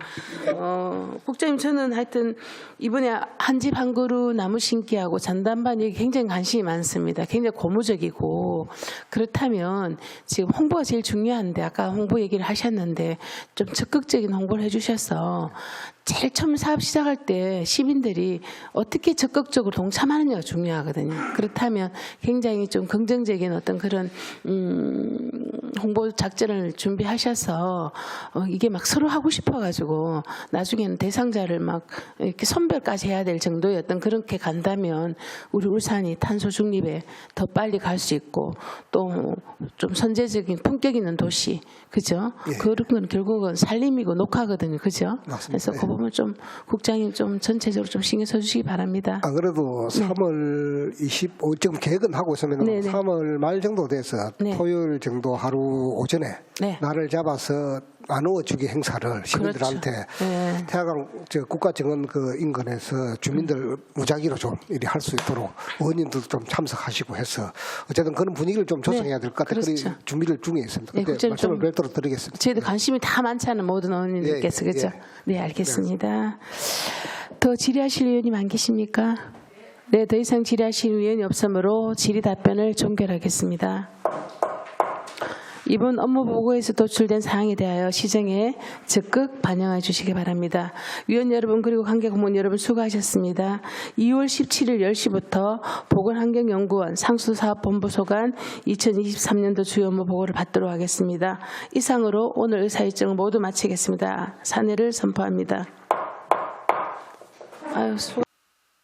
국장님 저는 하여튼 이번에 한 집 한 그루 나무 심기하고 잔단반 얘기 굉장히 관심이 많습니다. 굉장히 고무적이고 그렇다면 지금 홍보가 제일 중요한데 아까 홍보 얘기를 하셨는데 좀 적극적인 홍보를 해주셔서 제일 처음 사업 시작할 때 시민들이 어떻게 적극적으로 동참하느냐가 중요하거든요. 그렇다면 굉장히 좀 긍정적인 어떤 그런 홍보 작전을 준비하셔서 이게 막 서로 하고 싶어가지고 나중에는 대상자를 막 이렇게 선별까지 해야 될 정도의 어떤 그렇게 간다면 우리 울산이 탄소 중립에 더 빨리 갈 수 있고 또 좀 선제적인 품격 있는 도시, 그죠? 예. 그런 건 결국은 살림이고 녹화거든요, 그죠? 맞습니다. 그래서 예. 그 부분 좀 국장님 좀 전체적으로 좀 신경 써주시기 바랍니다. 안 그래도 3월 25일 지금 계획은 하고 있으면 네네. 3월 말 정도 돼서 네. 토요일 정도 하루 오전에 네. 날을 잡아서 나누어 주기 행사를 시민들한테 네. 태화강 국가정원 그 인근에서 주민들 무작위로 좀 이리 할 수 있도록 의원님들도 좀 참석하시고 해서 어쨌든 그런 분위기를 좀 조성해야 될 것 같아요. 그렇죠. 그리 준비를 중에 있습니다. 네, 그때 국장님 말씀을 좀 별도로 드리겠습니다. 저희도 관심이 다 많잖아요. 모든 의원님들께서. 예, 예, 그렇죠? 예. 네, 알겠습니다. 더 질의하실 의원님 안 계십니까? 네, 더 이상 질의하실 의원이 없으므로 질의 답변을 종결하겠습니다. 이번 업무 보고에서 도출된 사항에 대하여 시정에 적극 반영해 주시기 바랍니다. 위원 여러분 그리고 관계 공무원 여러분 수고하셨습니다. 2월 17일 10시부터 보건환경연구원 상수사업본부 소관 2023년도 주요 업무 보고를 받도록 하겠습니다. 이상으로 오늘 의사일정을 모두 마치겠습니다. 사내를 선포합니다. 아유, 수고.